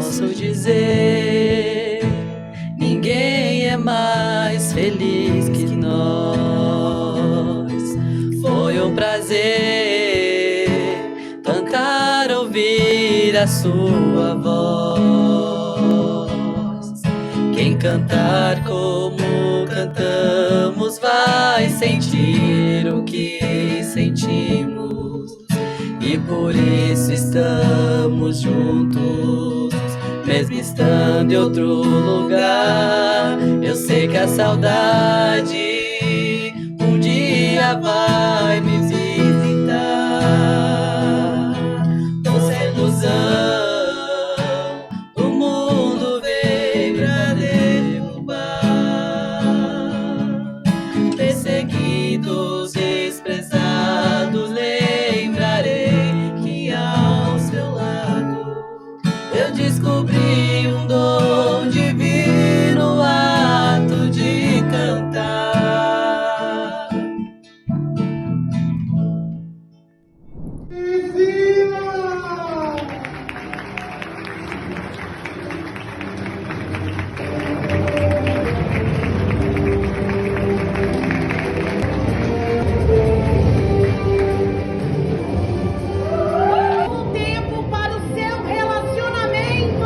posso dizer, ninguém é mais feliz que nós. Foi um prazer cantar, ouvir a sua voz. Quem cantar como cantamos vai sentir o que sentimos, e por isso estamos juntos, mesmo estando em outro lugar. Eu sei que a saudade um dia vai me visitar. Nossa ilusão o mundo veio pra derrubar. Perseguidos, desprezados, lembrarei que ao seu lado eu descobri um dom divino, ato de cantar. Um tempo para o seu relacionamento.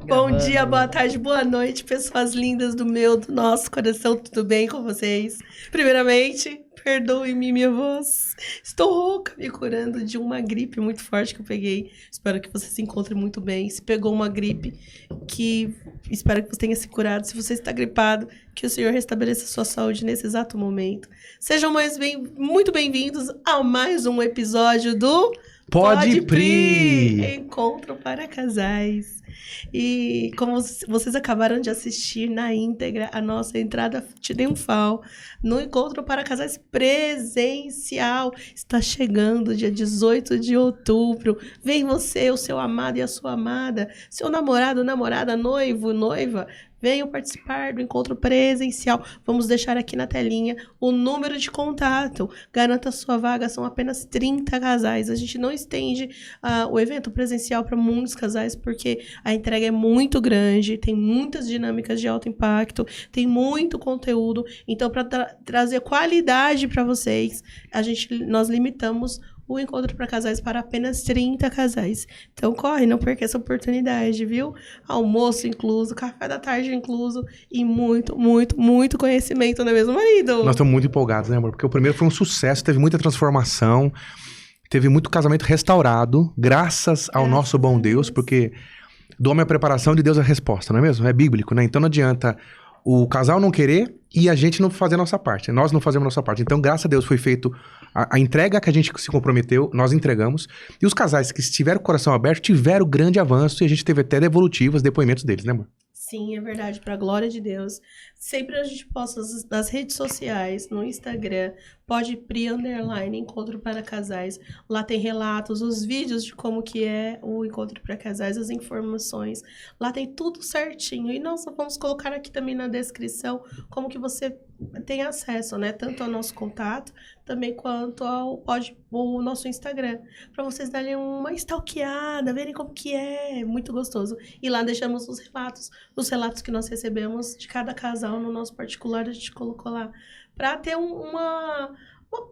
Bom dia, boa tarde, boa noite, pessoas lindas do meu, do nosso coração, tudo bem com vocês? Primeiramente, perdoe-me minha voz, estou rouca, me curando de uma gripe muito forte que eu peguei. Espero que você se encontre muito bem. Se pegou uma gripe, espero que você tenha se curado. Se você está gripado, que o Senhor restabeleça a sua saúde nesse exato momento. Sejam muito bem-vindos a mais um episódio do Pode Pri! Encontro para Casais. E como vocês acabaram de assistir na íntegra a nossa entrada triunfal no Encontro para Casais presencial, está chegando dia 18 de outubro. Vem você, o seu amado e a sua amada, seu namorado, namorada, noivo, noiva, venham participar do encontro presencial. Vamos deixar aqui na telinha o número de contato. Garanta sua vaga, são apenas 30 casais. A gente não estende o evento presencial para muitos casais, porque a entrega é muito grande, tem muitas dinâmicas de alto impacto, tem muito conteúdo. Então, para trazer qualidade para vocês, nós limitamos o encontro para casais para apenas 30 casais. Então corre, não perca essa oportunidade, viu? Almoço incluso, café da tarde incluso e muito, muito, muito conhecimento, não é mesmo, marido? Nós estamos muito empolgados, né, amor? Porque o primeiro foi um sucesso, teve muita transformação, teve muito casamento restaurado, graças ao nosso bom Deus, porque do homem a preparação, de Deus a resposta, não é mesmo? É bíblico, né? Então não adianta o casal não querer e a gente não fazer a nossa parte. Nós não fazemos a nossa parte. Então, graças a Deus, foi feito a entrega que a gente se comprometeu, nós entregamos. E os casais que estiveram com o coração aberto tiveram grande avanço e a gente teve até devolutivas, depoimentos deles, né, amor? Sim, é verdade, para a glória de Deus. Sempre a gente posta nas redes sociais, no Instagram, Pode Pri _ Encontro para Casais. Lá tem relatos, os vídeos de como que é o Encontro para Casais, as informações. Lá tem tudo certinho. E nós vamos colocar aqui também na descrição como que você tem acesso, né? Tanto ao nosso contato, também quanto o nosso Instagram. Para vocês darem uma stalkeada, verem como que é. Muito gostoso. E lá deixamos os relatos que nós recebemos de cada casal no nosso particular, a gente colocou lá para ter uma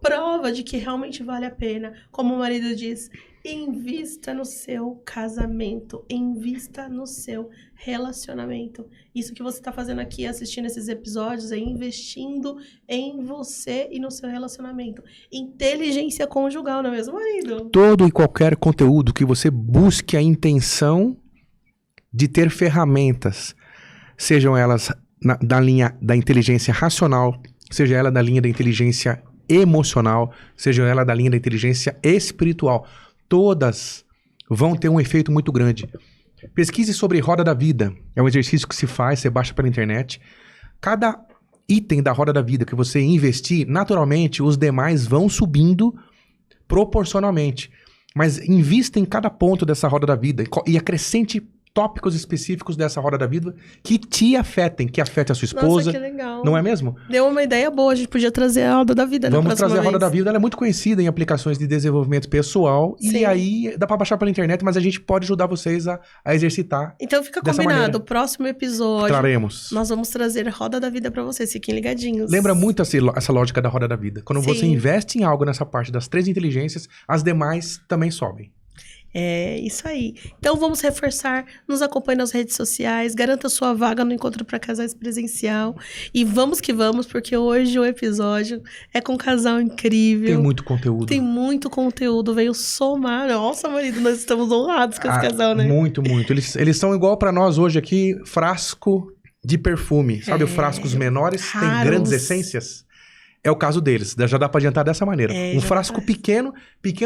prova de que realmente vale a pena. Como o marido diz, invista no seu casamento, invista no seu relacionamento. Isso que você está fazendo aqui, assistindo esses episódios, é investindo em você e no seu relacionamento. Inteligência conjugal, não é mesmo, marido? Todo e qualquer conteúdo que você busque a intenção de ter ferramentas, sejam elas da linha da inteligência racional, seja ela da linha da inteligência emocional, seja ela da linha da inteligência espiritual, todas vão ter um efeito muito grande. Pesquise sobre Roda da Vida. É um exercício que se faz, você baixa pela internet. Cada item da Roda da Vida que você investir, naturalmente, os demais vão subindo proporcionalmente. Mas invista em cada ponto dessa roda da vida e acrescente tópicos específicos dessa roda da vida que te afetem, que afetem a sua esposa. Nossa, que legal. Não é mesmo? Deu uma ideia boa, a gente podia trazer a roda da vida na Vamos próxima trazer a roda vez. da vida, ela é muito conhecida em aplicações de desenvolvimento pessoal. Sim. E aí dá pra baixar pela internet, mas a gente pode ajudar vocês a exercitar. Então fica Dessa combinado, maneira. o próximo episódio Traremos. nós vamos trazer a roda da vida pra vocês, fiquem ligadinhos. Lembra muito essa lógica da roda da vida. Quando você Sim. investe em algo nessa parte das 3 inteligências, as demais também sobem. É isso aí. Então vamos reforçar, nos acompanhe nas redes sociais, garanta sua vaga no Encontro para Casais presencial. E vamos que vamos, porque hoje o episódio é com um casal incrível. Tem muito conteúdo. Tem muito conteúdo, veio somar. Nossa, marido, nós estamos honrados com esse casal, né? Muito, muito. Eles são igual pra nós hoje aqui, frasco de perfume. Sabe, os frascos menores têm raros. grandes essências? É o caso deles. Já dá pra adiantar dessa maneira. É, Um já frasco dá. pequeno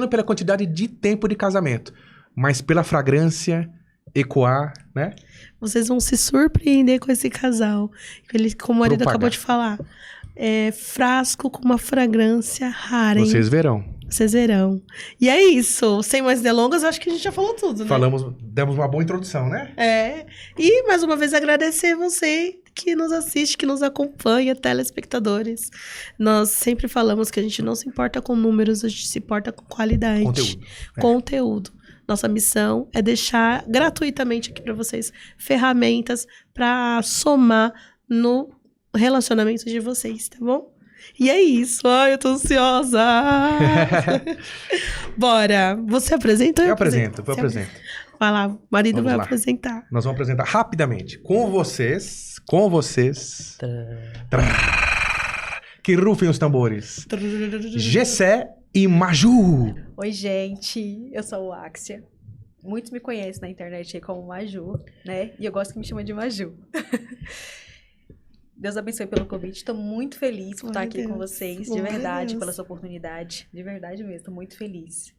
pela quantidade de tempo de casamento. Mas pela fragrância, ecoar, né? Vocês vão se surpreender com esse casal. Ele, como o marido Propagar. acabou de falar, é frasco com uma fragrância rara, hein? Vocês verão. Vocês verão. E é isso. Sem mais delongas, eu acho que a gente já falou tudo, né? Demos uma boa introdução, né? É. E, mais uma vez, agradecer você que nos assiste, que nos acompanha, telespectadores. Nós sempre falamos que a gente não se importa com números, a gente se importa com qualidade. Conteúdo. Conteúdo. Nossa missão é deixar gratuitamente aqui para vocês ferramentas para somar no relacionamento de vocês, tá bom? E é isso. Ai, eu tô ansiosa. Bora. Você apresenta? Eu apresento. Você apresenta. Vai lá, o marido Vamos vai lá. apresentar. Nós vamos apresentar rapidamente. Com vocês. Que rufem os tambores. Gessé e Maju. Oi, gente, eu sou o Axia. Muitos me conhecem na internet aí como Maju, né? E eu gosto que me chamam de Maju. Deus abençoe pelo convite. Estou muito feliz por estar aqui com vocês, de Glória a verdade, Deus. pela sua oportunidade. De verdade mesmo, estou muito feliz.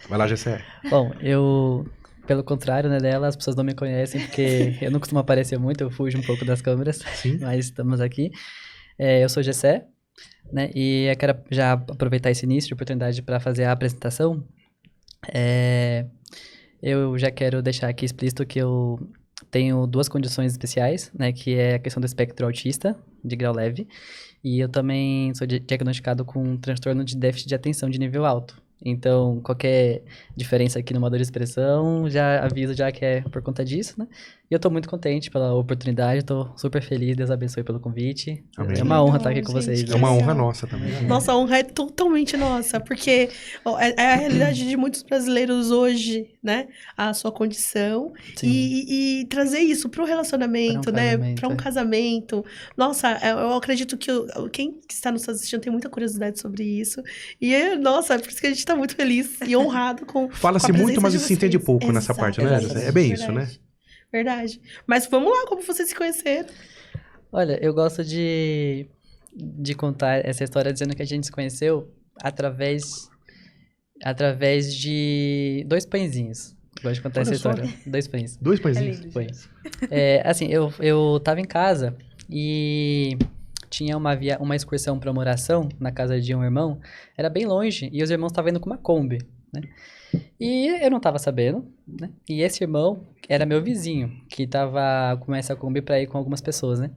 Vai lá, Gessé. Bom, eu, pelo contrário, né, dela, as pessoas não me conhecem, porque eu não costumo aparecer muito, eu fujo um pouco das câmeras, Sim. mas estamos aqui. Eu sou Gessé, né, e eu quero já aproveitar esse início de oportunidade para fazer a apresentação. Eu já quero deixar aqui explícito que eu tenho 2 condições especiais, né, que é a questão do espectro autista, de grau leve, e eu também sou diagnosticado com um transtorno de déficit de atenção de nível alto. Então, qualquer diferença aqui no modo de expressão, já aviso já que é por conta disso, né? E eu tô muito contente pela oportunidade, tô super feliz, Deus abençoe pelo convite. Amém. É uma honra Legal, estar aqui com gente. vocês. É uma Legal. honra nossa também. Nossa, a honra é totalmente nossa, porque ó, é a realidade de muitos brasileiros hoje, né? A sua condição. Sim. E trazer isso para o relacionamento, Pra um né? casamento, Para um é. casamento. Nossa, eu acredito que quem está nos assistindo tem muita curiosidade sobre isso. E, nossa, é por isso que a gente está muito feliz e honrado com. Fala-se com a muito, presença mas de se entende vocês. pouco nessa parte, né, Exatamente, Gessé? É bem isso, né? verdade. Verdade. Mas vamos lá, como vocês se conheceram. Olha, eu gosto de contar essa história dizendo que a gente se conheceu através de 2 pãezinhos. Gosto de contar Olha essa só. história. 2 pães. 2 É pãezinhos. lindo, Foi. gente. Assim, eu tava em casa e tinha uma excursão pra uma oração na casa de um irmão. Era bem longe e os irmãos estavam indo com uma Kombi, né? E eu não tava sabendo, né? E esse irmão era meu vizinho, que tava com essa Kombi pra ir com algumas pessoas, né?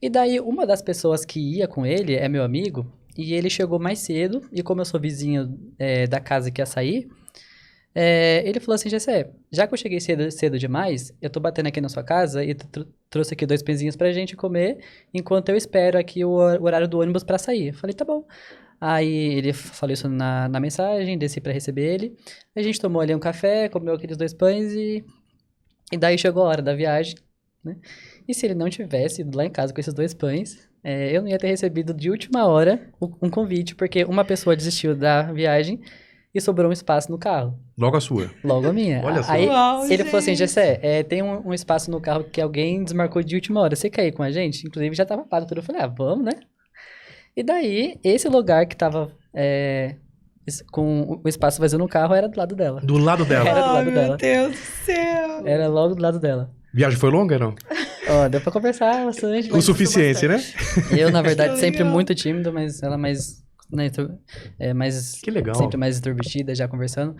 E daí, uma das pessoas que ia com ele é meu amigo, e ele chegou mais cedo, e como eu sou vizinho da casa que ia sair, ele falou assim, Gessé, já que eu cheguei cedo demais, eu tô batendo aqui na sua casa e trouxe aqui 2 pãezinhos pra gente comer, enquanto eu espero aqui o horário do ônibus pra sair. Eu falei, tá bom. Aí ele falou isso na mensagem, desci pra receber ele, a gente tomou ali um café, comeu aqueles 2 pães e daí chegou a hora da viagem, né? E se ele não tivesse ido lá em casa com esses 2 pães, eu não ia ter recebido de última hora um convite, porque uma pessoa desistiu da viagem e sobrou um espaço no carro. Logo a sua. Logo a minha. Olha só. Aí Uau, ele falou assim, gente. Gessé, tem um espaço no carro que alguém desmarcou de última hora. Você quer ir com a gente? Inclusive já tava pago tudo. Eu falei, vamos, né? E daí, esse lugar que tava com o espaço vazio no carro era do lado dela. Do lado dela. Era do Ai, lado meu dela. Deus do céu. Era logo do lado dela. Viagem foi longa, não? Ó, deu pra conversar bastante. O suficiente, né? Eu, na verdade, Que sempre legal. muito tímido, mas ela mais né, mais Que legal. sempre mais extrovertida, já conversando.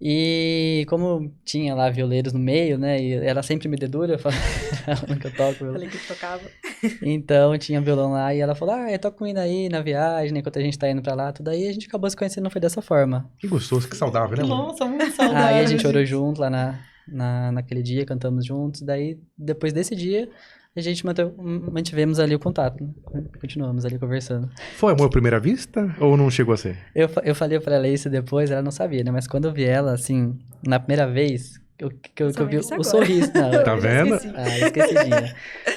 E como tinha lá violeiros no meio, né, e ela sempre me dedura, falando que eu toco. Falei que tocava. Então tinha violão lá e ela falou, eu toco com ele aí na viagem, né, enquanto a gente tá indo pra lá, tudo aí a gente acabou se conhecendo, foi dessa forma. Que gostoso, que saudável, né, amor? Nossa, muito saudável. Aí a gente orou junto lá naquele dia, cantamos juntos, daí depois desse dia a gente mantivemos ali o contato, né? Continuamos ali conversando. Foi amor à primeira vista ou não chegou a ser? Eu falei pra ela isso depois, ela não sabia, né? Mas quando eu vi ela, assim, na primeira vez, que eu vi isso o agora. sorriso. Não, Tá vendo? esquecidinha.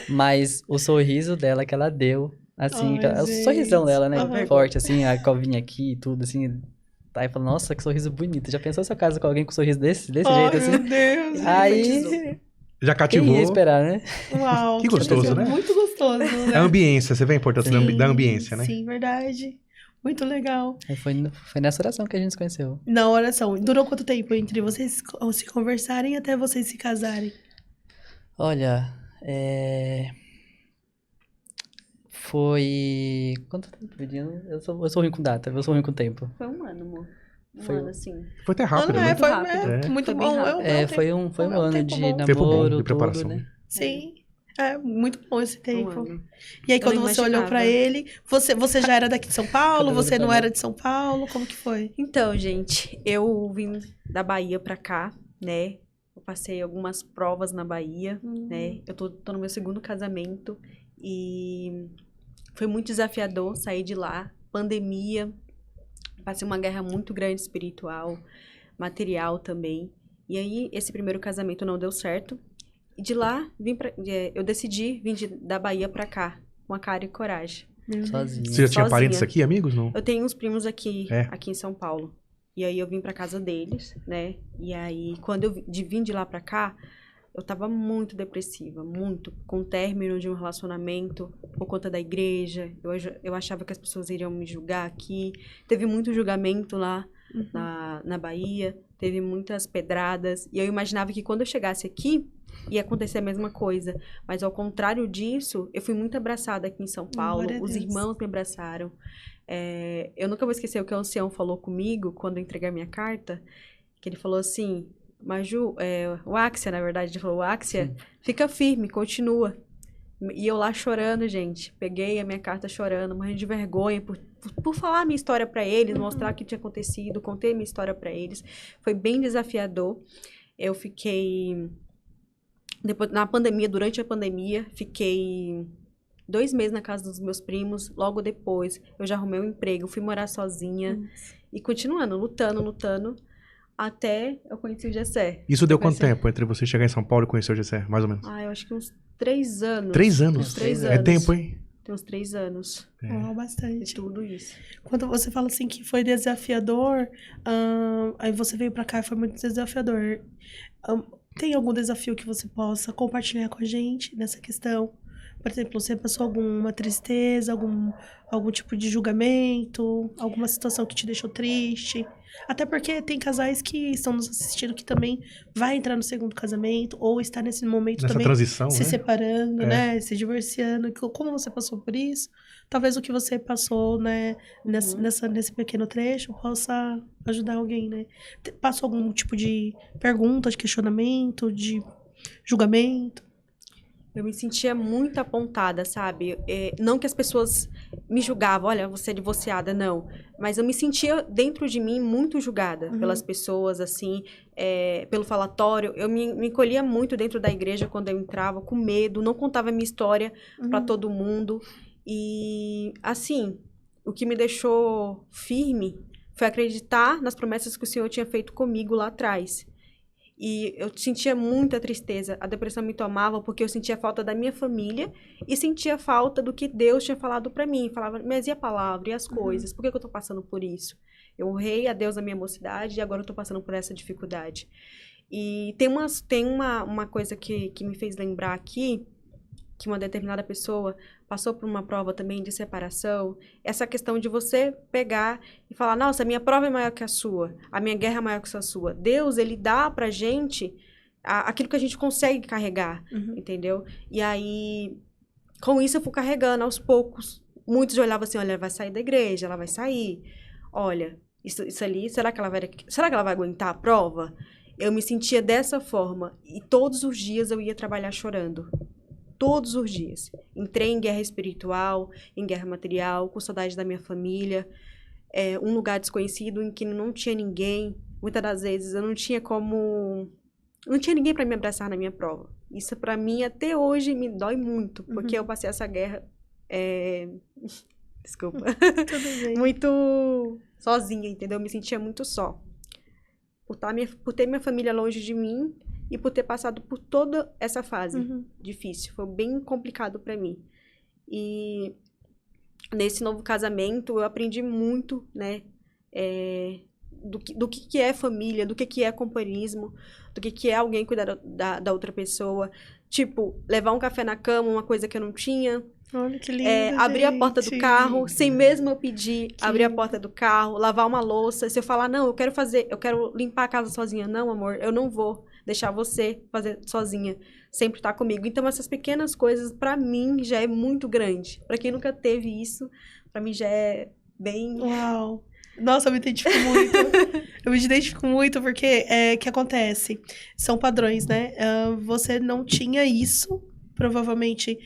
Mas o sorriso dela que ela deu, assim, Ai, o gente. sorrisão dela, né? Aham. Forte, assim, a covinha aqui e tudo, assim. Aí falou, nossa, que sorriso bonito. Já pensou se eu caso com alguém com sorriso desse jeito, Ai, assim? meu Deus. Aí, Já quem cativou. ia esperar, né? Uau. Que gostoso, né? Muito gostoso, né? A ambiência, você vê a importância da Sim, da ambiência, né? Sim, verdade. Muito legal. Aí foi nessa oração que a gente se conheceu. Na oração, durou quanto tempo entre vocês se conversarem até vocês se casarem? Olha, foi... Quanto tempo, Virginia? Eu sou ruim com data, eu sou ruim com tempo. Foi um ano, amor. Um Foi ano, assim. Foi até rápido, Não, né? foi rápido. É. muito Foi bem bom. rápido. Foi um ano tempo de bom. Tempo bom, namoro, de preparação. tudo, né? Sim. É muito bom esse Um tempo. ano. E aí, Eu quando não você olhou pra imaginava. ele, você já era daqui de São Paulo? Cabelo Você não branco. era de São Paulo? Como que foi? Então, gente, eu vim da Bahia pra cá, né? Eu passei algumas provas na Bahia, né? Eu tô no meu segundo casamento e foi muito desafiador sair de lá. Pandemia, passei uma guerra muito grande espiritual, material também. E aí, esse primeiro casamento não deu certo. E de lá, eu decidi vir da Bahia pra cá, com a cara e coragem. Sozinho. Você já tinha Sozinha. parentes aqui, amigos, não? Eu tenho uns primos aqui, É. aqui em São Paulo. E aí eu vim pra casa deles, né? E aí, quando eu vim de lá pra cá, eu tava muito depressiva, muito. Com o término de um relacionamento, por conta da igreja. Eu achava que as pessoas iriam me julgar aqui. Teve muito julgamento lá na Bahia. Teve muitas pedradas. E eu imaginava que quando eu chegasse aqui, ia acontecer a mesma coisa. Mas ao contrário disso, eu fui muito abraçada aqui em São Paulo. Glória a Os Deus. irmãos me abraçaram. Eu nunca vou esquecer o que o ancião falou comigo quando eu entreguei a minha carta. Que ele falou assim, Maju, o Axia, na verdade, ele falou, Axia, fica firme, continua. E eu lá chorando, gente. Peguei a minha carta chorando, morrendo de vergonha por falar a minha história pra eles, mostrar o que tinha acontecido, contei a minha história pra eles. Foi bem desafiador. Eu fiquei... Depois, durante a pandemia, fiquei 2 meses na casa dos meus primos. Logo depois, eu já arrumei um emprego, fui morar sozinha. E continuando, lutando, até eu conheci o Gessé. Isso deu Vai quanto ser- tempo entre você chegar em São Paulo e conhecer o Gessé, mais ou menos? Eu acho que uns 3 anos. 3 anos? Uns 3 É anos. tempo, hein? Tem uns 3 anos Uau, de bastante. tudo isso. Quando você fala assim que foi desafiador, aí você veio pra cá e foi muito desafiador. Tem algum desafio que você possa compartilhar com a gente nessa questão? Por exemplo, você passou alguma tristeza, algum tipo de julgamento, alguma situação que te deixou triste? Até porque tem casais que estão nos assistindo que também vai entrar no segundo casamento ou está nesse momento Nessa também transição, se né? separando, É. né? Se divorciando. Como você passou por isso? Talvez o que você passou, né, nesse pequeno trecho possa ajudar alguém, né? Passou algum tipo de pergunta, de questionamento, de julgamento? Eu me sentia muito apontada, sabe? Não que as pessoas me julgavam, olha, você é divorciada, não. Mas eu me sentia dentro de mim muito julgada pelas pessoas, assim, pelo falatório. Eu me encolhia muito dentro da igreja quando eu entrava, com medo, não contava a minha história pra todo mundo. E, assim, o que me deixou firme foi acreditar nas promessas que o Senhor tinha feito comigo lá atrás. E eu sentia muita tristeza, a depressão me tomava porque eu sentia falta da minha família e sentia falta do que Deus tinha falado pra mim. Falava, mas e a palavra, e as coisas? Por que eu tô passando por isso? Eu honrei a Deus na minha mocidade e agora eu tô passando por essa dificuldade. E tem uma coisa que me fez lembrar aqui, que uma determinada pessoa passou por uma prova também de separação, essa questão de você pegar e falar, nossa, a minha prova é maior que a sua, a minha guerra é maior que a sua. Deus, ele dá pra gente aquilo que a gente consegue carregar, entendeu? E aí, com isso eu fui carregando aos poucos muitos olhavam assim, olha, ela vai sair da igreja, ela vai sair. Olha, isso ali, será que ela vai aguentar a prova? Eu me sentia dessa forma. E todos os dias eu ia trabalhar chorando. Todos os dias. Entrei em guerra espiritual, em guerra material, com saudade da minha família. Um lugar desconhecido em que não tinha ninguém. Muitas das vezes eu não tinha como... Não tinha ninguém para me abraçar na minha prova. Isso para mim até hoje me dói muito, porque eu passei essa guerra, desculpa, Tudo bem. muito sozinha, entendeu? Eu me sentia muito só. Por ter minha família longe de mim e por ter passado por toda essa fase difícil. Foi bem complicado para mim. E nesse novo casamento eu aprendi muito, né? Do que é família, do que é companheirismo, do que é alguém cuidar da outra pessoa. Tipo, levar um café na cama, uma coisa que eu não tinha. Olha que lindo, Abrir a porta do gente. carro, sem mesmo eu pedir, abrir a porta do carro, lavar uma louça. Se eu falar, não, eu quero limpar a casa sozinha. Não, amor, eu não vou deixar você fazer sozinha. Sempre tá comigo. Então, essas pequenas coisas, pra mim, já é muito grande. Pra quem nunca teve isso, pra mim já é bem... Uau! Nossa, eu me identifico muito. Eu me identifico muito porque o que acontece? São padrões, né? Você não tinha isso, provavelmente,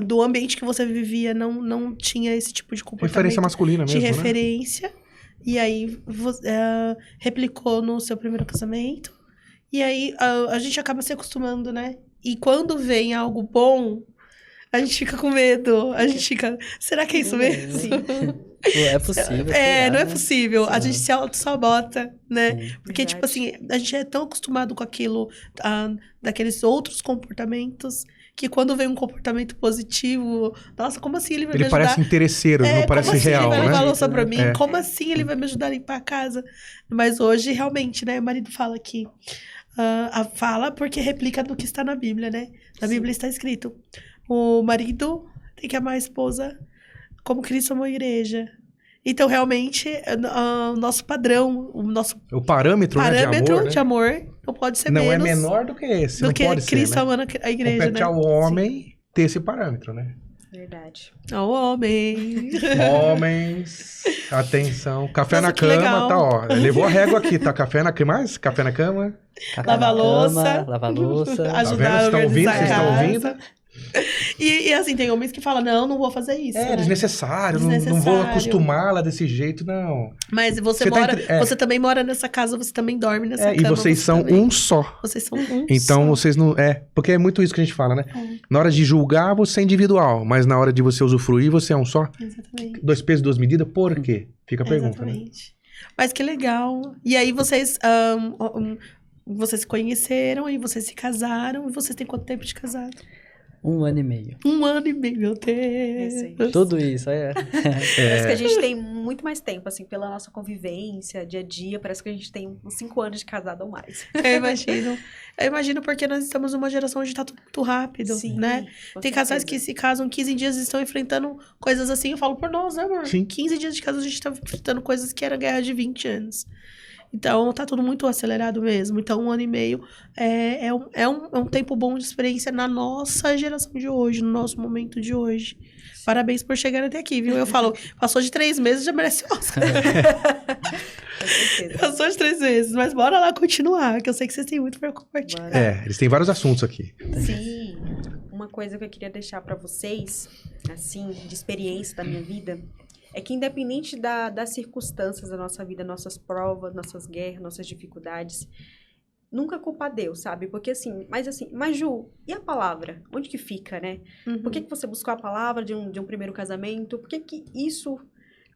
do ambiente que você vivia, não tinha esse tipo de comportamento. Referência masculina de mesmo, né? referência. E aí, replicou no seu primeiro casamento. E aí, a gente acaba se acostumando, né? E quando vem algo bom, a gente fica com medo. A gente fica, será que é isso mesmo? Sim. É possível. Não será, é né? possível. A gente se auto-sabota, né? Sim. Porque, tipo assim, a gente é tão acostumado com aquilo, daqueles outros comportamentos, que quando vem um comportamento positivo, nossa, como assim ele vai me Ele ajudar? parece interesseiro, não parece como assim real, ele vai né? levar a louça pra mim? É. Como assim ele vai me ajudar a limpar a casa? Mas hoje, realmente, né? O marido fala que... fala porque replica do que está na Bíblia, né? Na Bíblia está escrito: o marido tem que amar a esposa como Cristo amou a igreja. Então, realmente, o nosso padrão, o nosso O parâmetro, né, de amor não pode ser não menos é menor do que esse, do não que pode Cristo ser, né? amando a igreja, Compete né? ao homem ter esse parâmetro, né? Verdade. Ao homem. Homens, atenção. Café Nossa, na que cama, legal. tá, ó. Levou a régua aqui, tá? Café na cama, mais? Café na cama. Café Lavar na louça. cama, lavar louça. Tá Ajudar vendo? a Vocês estão ouvindo? organizar Vocês a estão casa. ouvindo? E assim, tem homens que falam, não vou fazer isso, É né? desnecessário, não vou Desnecessário. acostumá-la desse jeito, não. Mas você Você tá mora, entre- é. você também mora nessa casa, você também dorme nessa E cama. vocês você são também- um só. Vocês são um Então só. vocês não. Porque é muito isso que a gente fala, né? Na hora de julgar, você é individual, mas na hora de você usufruir, você é um só. Exatamente. 2 pesos, 2 medidas, por quê? Fica a pergunta, né? Exatamente. Mas que legal. E aí vocês vocês se conheceram e vocês se casaram. E vocês têm quanto tempo de casado? 1 ano e meio. 1 ano e meio, meu Deus. Recente. Tudo isso, Parece que a gente tem muito mais tempo, assim, pela nossa convivência, dia a dia. Parece que a gente tem uns 5 anos de casado ou mais. Eu imagino. Eu imagino porque nós estamos numa geração onde tá tudo muito rápido, né? com Tem casais certeza. que se casam 15 dias e estão enfrentando coisas assim. Eu falo por nós, né, amor? Sim. 15 dias de casa a gente tá enfrentando coisas que era guerra de 20 anos. Então, tá tudo muito acelerado mesmo. Então, 1 ano e meio é um tempo bom de experiência na nossa geração de hoje, no nosso momento de hoje. Parabéns por chegar até aqui, viu? Eu falo, passou de 3 meses, já merece Oscar. Com certeza. Passou de 3 meses, mas bora lá continuar, que eu sei que vocês têm muito pra compartilhar. Bora. Eles têm vários assuntos aqui. Sim, uma coisa que eu queria deixar pra vocês, assim, de experiência da minha vida, é que independente das circunstâncias da nossa vida, nossas provas, nossas guerras, nossas dificuldades, nunca culpar Deus, sabe? Porque assim, mas Ju, e a palavra? Onde que fica, né? Uhum. Por que você buscou a palavra de um primeiro casamento? Por que isso...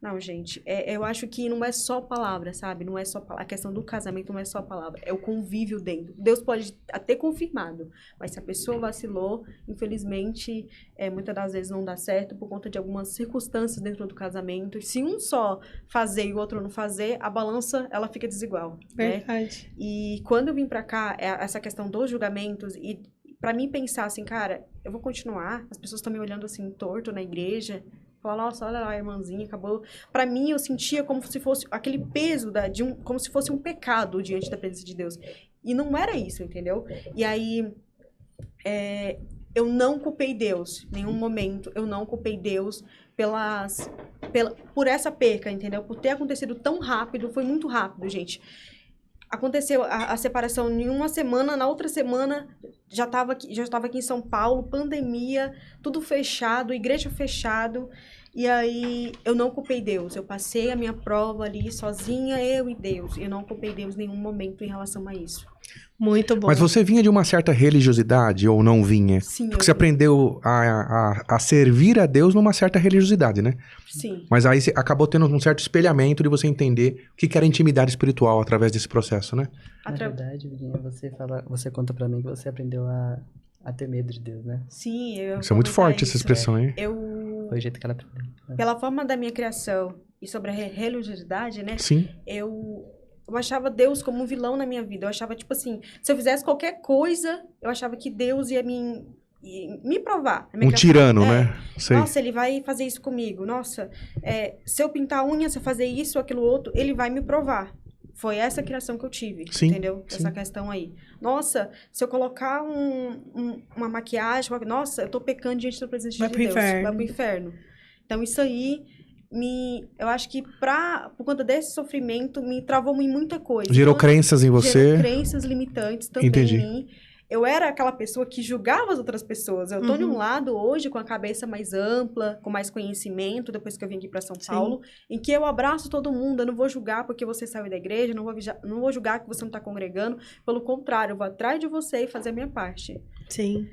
Não, gente, eu acho que não é só palavra, sabe? Não é só a questão do casamento não é só palavra, é o convívio dentro. Deus pode até confirmado, mas se a pessoa vacilou, infelizmente, muitas das vezes não dá certo por conta de algumas circunstâncias dentro do casamento. E se um só fazer e o outro não fazer, a balança, ela fica desigual, né? Verdade. E quando eu vim pra cá, essa questão dos julgamentos e pra mim pensar assim, cara, eu vou continuar, as pessoas estão me olhando assim torto na igreja, falar, nossa, olha lá a irmãzinha, acabou. Pra mim, eu sentia como se fosse aquele peso como se fosse um pecado diante da presença de Deus. E não era isso, entendeu? E aí, eu não culpei Deus, em nenhum momento eu não culpei Deus por essa perca, entendeu? Por ter acontecido tão rápido, foi muito rápido, gente. Aconteceu a separação em uma semana, na outra semana já estava aqui em São Paulo, pandemia, tudo fechado, igreja fechado, e aí eu não culpei Deus, eu passei a minha prova ali sozinha, eu e Deus, eu não culpei Deus em nenhum momento em relação a isso. Muito bom. Mas você vinha de uma certa religiosidade ou não vinha? Sim, Porque você aprendeu a servir a Deus numa certa religiosidade, né? Sim. Mas aí você acabou tendo um certo espelhamento de você entender o que era intimidade espiritual através desse processo, né? Na verdade, Virginia, você conta pra mim que você aprendeu a ter medo de Deus, né? Sim, eu Isso é muito forte, essa expressão, hein? Foi o jeito que ela aprendeu. Pela forma da minha criação e sobre a religiosidade, né? Sim. Eu achava Deus como um vilão na minha vida. Eu achava, tipo assim, se eu fizesse qualquer coisa, eu achava que Deus ia me provar. Um tirano, né? Sei. Nossa, ele vai fazer isso comigo. Nossa, se eu pintar a unha, se eu fazer isso, aquilo, outro, ele vai me provar. Foi essa criação que eu tive, Sim, entendeu? sim. Essa questão aí. Nossa, se eu colocar uma maquiagem, nossa, eu tô pecando diante da presença de Deus. Vai pro inferno. Então, isso aí, eu acho que por conta desse sofrimento, me travou em muita coisa. Gerou crenças em você. Gerou crenças limitantes também Entendi. em mim. Eu era aquela pessoa que julgava as outras pessoas. Eu tô de um lado hoje com a cabeça mais ampla, com mais conhecimento, depois que eu vim aqui para São Paulo, em que eu abraço todo mundo, eu não vou julgar porque você saiu da igreja, não vou julgar que você não tá congregando. Pelo contrário, eu vou atrás de você e fazer a minha parte. Sim.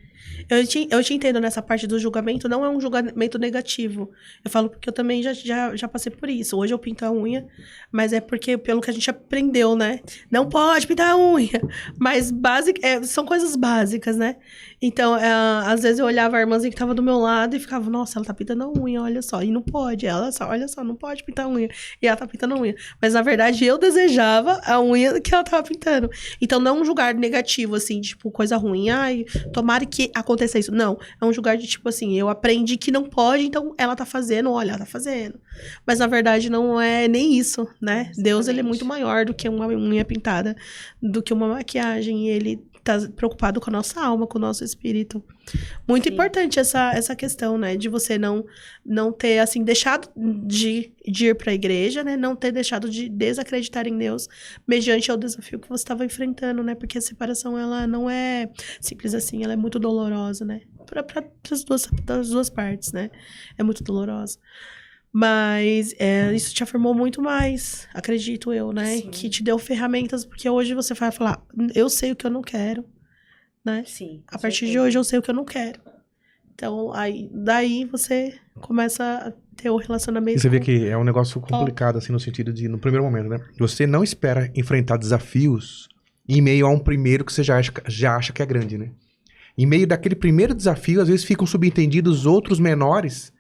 Eu te entendo nessa parte do julgamento, não é um julgamento negativo. Eu falo porque eu também já passei por isso. Hoje eu pinto a unha, mas é porque pelo que a gente aprendeu, né? Não pode pintar a unha. Mas são coisas básicas, né? Então, às vezes eu olhava a irmãzinha que tava do meu lado e ficava, nossa, ela tá pintando a unha, olha só. E não pode, olha só, não pode pintar a unha. E ela tá pintando a unha. Mas na verdade eu desejava a unha que ela tava pintando. Então não é um julgar negativo, assim, tipo, coisa ruim. Ai, tomara que aconteça isso. Não, é um julgar de tipo assim, eu aprendi que não pode, então ela tá fazendo, olha, ela tá fazendo. Mas na verdade não é nem isso, né? Exatamente. Deus, ele é muito maior do que uma unha pintada, do que uma maquiagem. E ele tá preocupado com a nossa alma, com o nosso espírito. Muito importante essa questão, né? De você não ter, assim, deixado de ir pra igreja, né? Não ter deixado de desacreditar em Deus mediante ao desafio que você estava enfrentando, né? Porque a separação, ela não é simples assim, ela é muito dolorosa, né? Das duas partes, né? É muito dolorosa. Mas isso te afirmou muito mais, acredito eu, né? Sim. Que te deu ferramentas, porque hoje você vai falar, eu sei o que eu não quero, né? Sim. A partir de hoje eu sei o que eu não quero. Então, daí você começa a ter o relacionamento. E você vê que é um negócio complicado, assim, no sentido de, no primeiro momento, né? Você não espera enfrentar desafios em meio a um primeiro que você já acha que é grande, né? Em meio daquele primeiro desafio, às vezes ficam subentendidos outros menores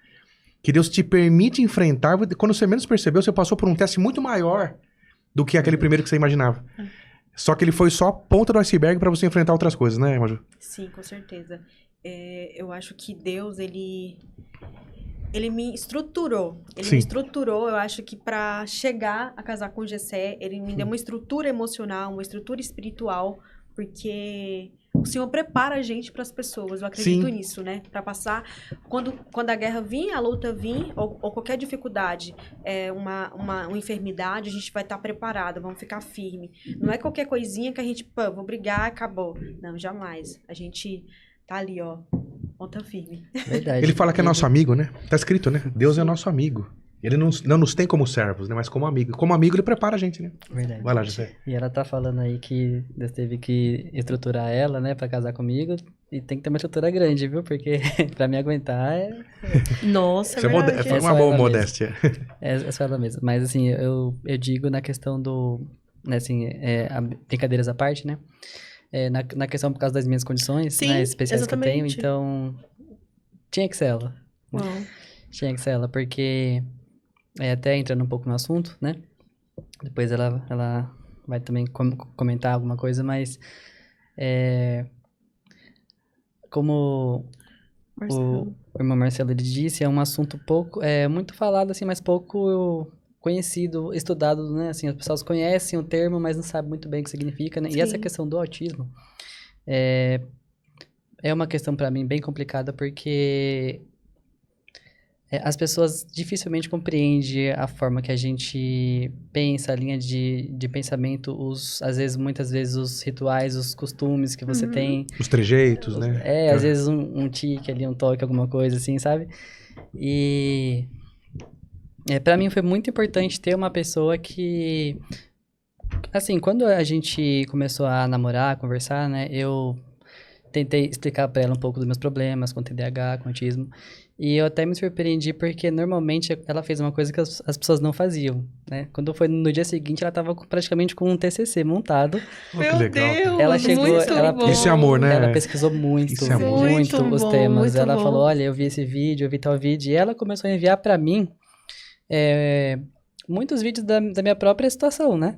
que Deus te permite enfrentar. Quando você menos percebeu, você passou por um teste muito maior do que aquele primeiro que você imaginava. Só que ele foi só a ponta do iceberg para você enfrentar outras coisas, né, Maju? Sim, com certeza. Eu acho que Deus, ele me estruturou. Sim. Me estruturou, eu acho que para chegar a casar com o Gessé, ele me deu uma estrutura emocional, uma estrutura espiritual, porque o Senhor prepara a gente para as pessoas. Eu acredito nisso, né? Para passar, quando a guerra vir, a luta vir, ou qualquer dificuldade, uma enfermidade, a gente vai estar preparado, vamos ficar firme. Não é qualquer coisinha que a gente, vou brigar, acabou. Não, jamais. A gente tá ali, ó, ponta firme. Verdade. Ele fala que é nosso amigo, né? Tá escrito, né? Deus é nosso amigo. Ele não nos tem como servos, né? Mas como amigo. Como amigo, ele prepara a gente, né? Verdade. Vai lá, José. E ela tá falando aí que Deus teve que estruturar ela, né, pra casar comigo. E tem que ter uma estrutura grande, viu? Porque pra me aguentar Nossa, Isso é verdade. foi uma boa modéstia. é só ela mesma. Mas assim, eu digo na questão do, né, assim, brincadeiras à parte, né? Na questão por causa das minhas condições, Sim, né, especiais que eu tenho, exatamente. então tinha que ser ela. Uau. Tinha que ser ela, porque até entrando um pouco no assunto, né? Depois ela vai também comentar alguma coisa, mas como o irmão Marcelo ele disse, é um assunto muito falado assim, mas pouco conhecido, estudado, né? Assim, as pessoas conhecem o termo, mas não sabem muito bem o que significa, né? Sim. E essa questão do autismo, é uma questão pra mim bem complicada porque as pessoas dificilmente compreendem a forma que a gente pensa, a linha de pensamento, às vezes, muitas vezes, os rituais, os costumes que você tem. Os trejeitos, né? Às vezes um tique ali, um toque, alguma coisa assim, sabe? E para mim foi muito importante ter uma pessoa que... Assim, quando a gente começou a namorar, a conversar, né? Eu tentei explicar pra ela um pouco dos meus problemas com TDAH, com autismo. E eu até me surpreendi porque normalmente ela fez uma coisa que as pessoas não faziam, né? Quando foi no dia seguinte, ela tava praticamente com um TCC montado. Que Meu legal. Deus, Ela chegou, muito ela bom. Isso é amor, né? Ela pesquisou muito, Isso é amor. muito Muito os bom, temas. muito Ela bom. falou, olha, eu vi esse vídeo, eu vi tal vídeo. E ela começou a enviar pra mim muitos vídeos da minha própria situação, né?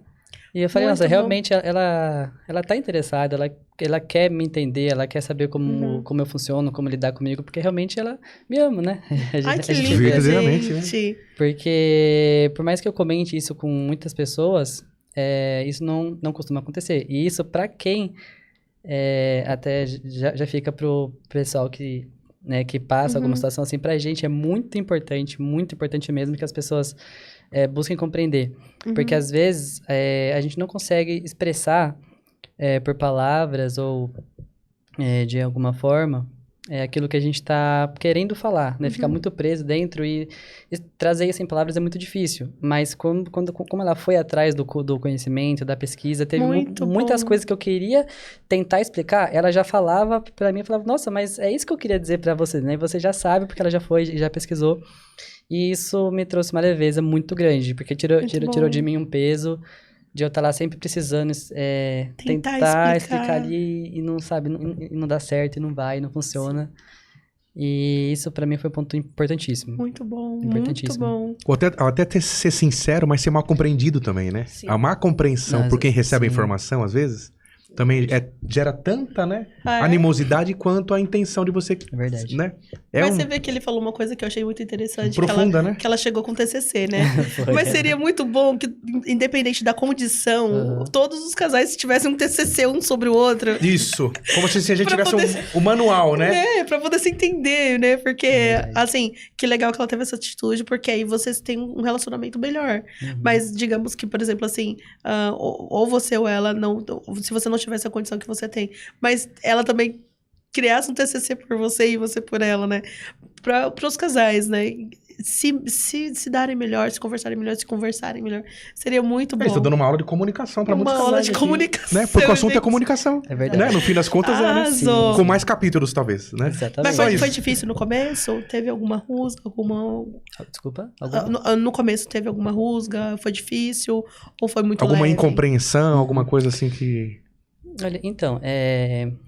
E eu falei, Muito nossa, bom. realmente ela tá interessada, ela quer me entender, ela quer saber como eu funciono, como lidar comigo, porque realmente ela me ama, né? Ai, que a gente lindo, vê. Verdadeiramente, né? gente. Porque, por mais que eu comente isso com muitas pessoas, isso não costuma acontecer. E isso, pra quem até já fica pro pessoal que passa alguma situação assim, pra gente é muito importante mesmo que as pessoas busquem compreender. Porque, às vezes, a gente não consegue expressar por palavras ou de alguma forma aquilo que a gente está querendo falar, né? Ficar muito preso dentro e trazer isso em palavras é muito difícil. Mas como ela foi atrás do conhecimento, da pesquisa, teve Muito muitas bom. coisas que eu queria tentar explicar, ela já falava pra mim, falava, nossa, mas é isso que eu queria dizer pra você, né? E você já sabe, porque ela já foi e já pesquisou. E isso me trouxe uma leveza muito grande, porque tirou de mim um peso de eu estar lá sempre precisando tentar explicar ali e não sabe, e não dá certo, e não vai, e não funciona. E isso pra mim foi um ponto importantíssimo. Muito bom, muito Importantíssimo. bom. Ou até ser sincero, mas ser mal compreendido também, né? Sim. A má compreensão por quem recebe a sim. informação, às vezes, também gera tanta, né? Ah, é? Animosidade quanto a intenção de você, É verdade. né? Mas você vê que ele falou uma coisa que eu achei muito interessante. Profunda, né? Que ela chegou com TCC, né? Foi. Mas seria muito bom que, independente da condição, todos os casais tivessem um TCC um sobre o outro. Isso. Como se a gente Pra tivesse poder- o manual, né? Pra poder se entender, né? Porque, assim, que legal que ela teve essa atitude, porque aí vocês têm um relacionamento melhor. Mas, digamos que, por exemplo, assim, ou você ou ela, se você não tivesse a condição que você tem, mas ela também criasse um TCC por você e você por ela, né? Para os casais, né? Se darem melhor, se conversarem melhor, seria muito bom. Eles estão dando uma aula de comunicação para muitos Uma aula casais de aqui, comunicação. né? Porque o assunto é gente. comunicação. É verdade. Né? No fim das contas, Arrasou. com mais capítulos, talvez, né? Exatamente. Mas Só foi isso. difícil no começo? Teve alguma rusga? Desculpa? No começo teve alguma rusga? Foi difícil? Ou foi muito Alguma leve? incompreensão, alguma coisa assim que... Olha, então,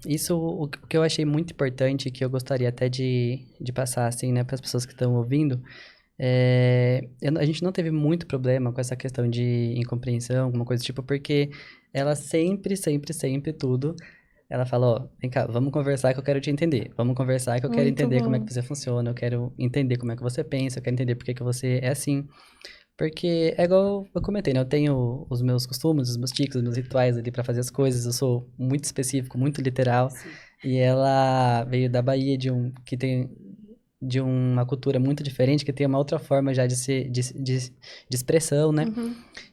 isso o que eu achei muito importante, que eu gostaria até de passar, assim, né, para as pessoas que estão ouvindo, a gente não teve muito problema com essa questão de incompreensão, alguma coisa do tipo, porque ela sempre tudo, ela fala, ó, vem cá, vamos conversar que eu quero te entender, vamos conversar que eu quero Muito entender como é bom. que você funciona, eu quero entender como é que você pensa, eu quero entender por que você é assim. Porque é igual eu comentei, né? Eu tenho os meus costumes, os meus tiques, os meus rituais ali pra fazer as coisas. Eu sou muito específico, muito literal. E ela veio da Bahia, que tem de uma cultura muito diferente, que tem uma outra forma já de expressão, né?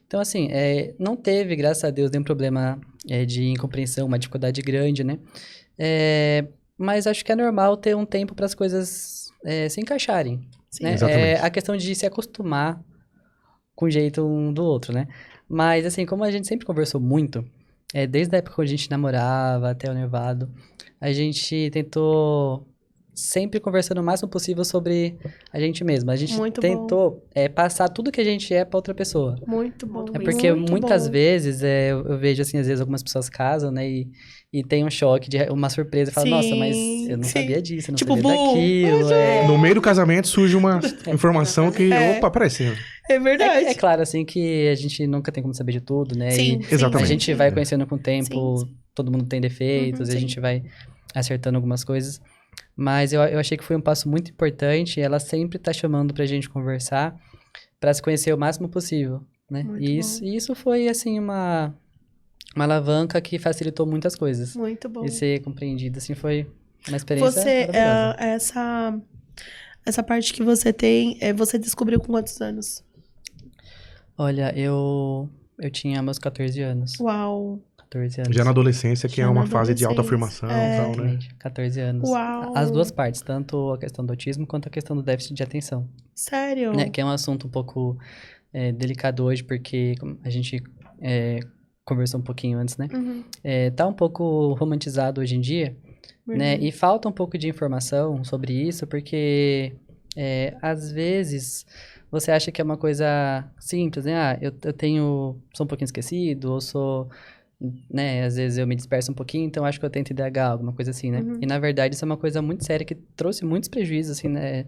Então, assim, não teve, graças a Deus, nenhum problema de incompreensão, uma dificuldade grande, né? Mas acho que é normal ter um tempo para as coisas se encaixarem. Sim. Né? Exatamente. A questão de se acostumar com o jeito um do outro, né? Mas, assim, como a gente sempre conversou muito, desde a época que a gente namorava até o noivado, a gente tentou sempre conversando o máximo possível sobre a gente mesmo. A gente Muito tentou passar tudo que a gente é pra outra pessoa. Muito bom. É porque muito muitas bom. vezes eu vejo, assim, às vezes algumas pessoas casam, né? E tem um choque, uma surpresa. E fala, Sim, nossa, mas eu não sim. sabia disso, eu não Tipo, sabia bum, daquilo. No meio do casamento surge uma informação que... Opa, peraí, assim, É verdade. É claro, assim, que a gente nunca tem como saber de tudo, né? Sim, E sim, Exatamente. a gente vai conhecendo com o tempo, Sim. todo mundo tem defeitos, e a sim. gente vai acertando algumas coisas. Mas eu achei que foi um passo muito importante, ela sempre tá chamando pra gente conversar, pra se conhecer o máximo possível, né? Muito E isso foi, assim, uma alavanca que facilitou muitas coisas. Muito bom. E ser compreendido, assim, foi Uma experiência Você, maravilhosa. essa parte que você tem, você descobriu com quantos anos? Olha, eu tinha meus 14 anos. Uau, 14 anos. Já na adolescência, que Já é na uma fase de adolescência. autoafirmação e tal, né? Exatamente, 14 anos. Uau. As duas partes, tanto a questão do autismo quanto a questão do déficit de atenção. Sério? Né? Que é um assunto um pouco delicado hoje, porque como a gente conversou um pouquinho antes, né? Uhum. Tá um pouco romantizado hoje em dia, né? Verdade. E falta um pouco de informação sobre isso, porque às vezes você acha que é uma coisa simples, né? Ah, eu sou um pouquinho esquecido, ou sou, né? Às vezes eu me disperso um pouquinho, então acho que eu tenho TDAH, alguma coisa assim, né? Uhum. E na verdade isso é uma coisa muito séria que trouxe muitos prejuízos, assim, né?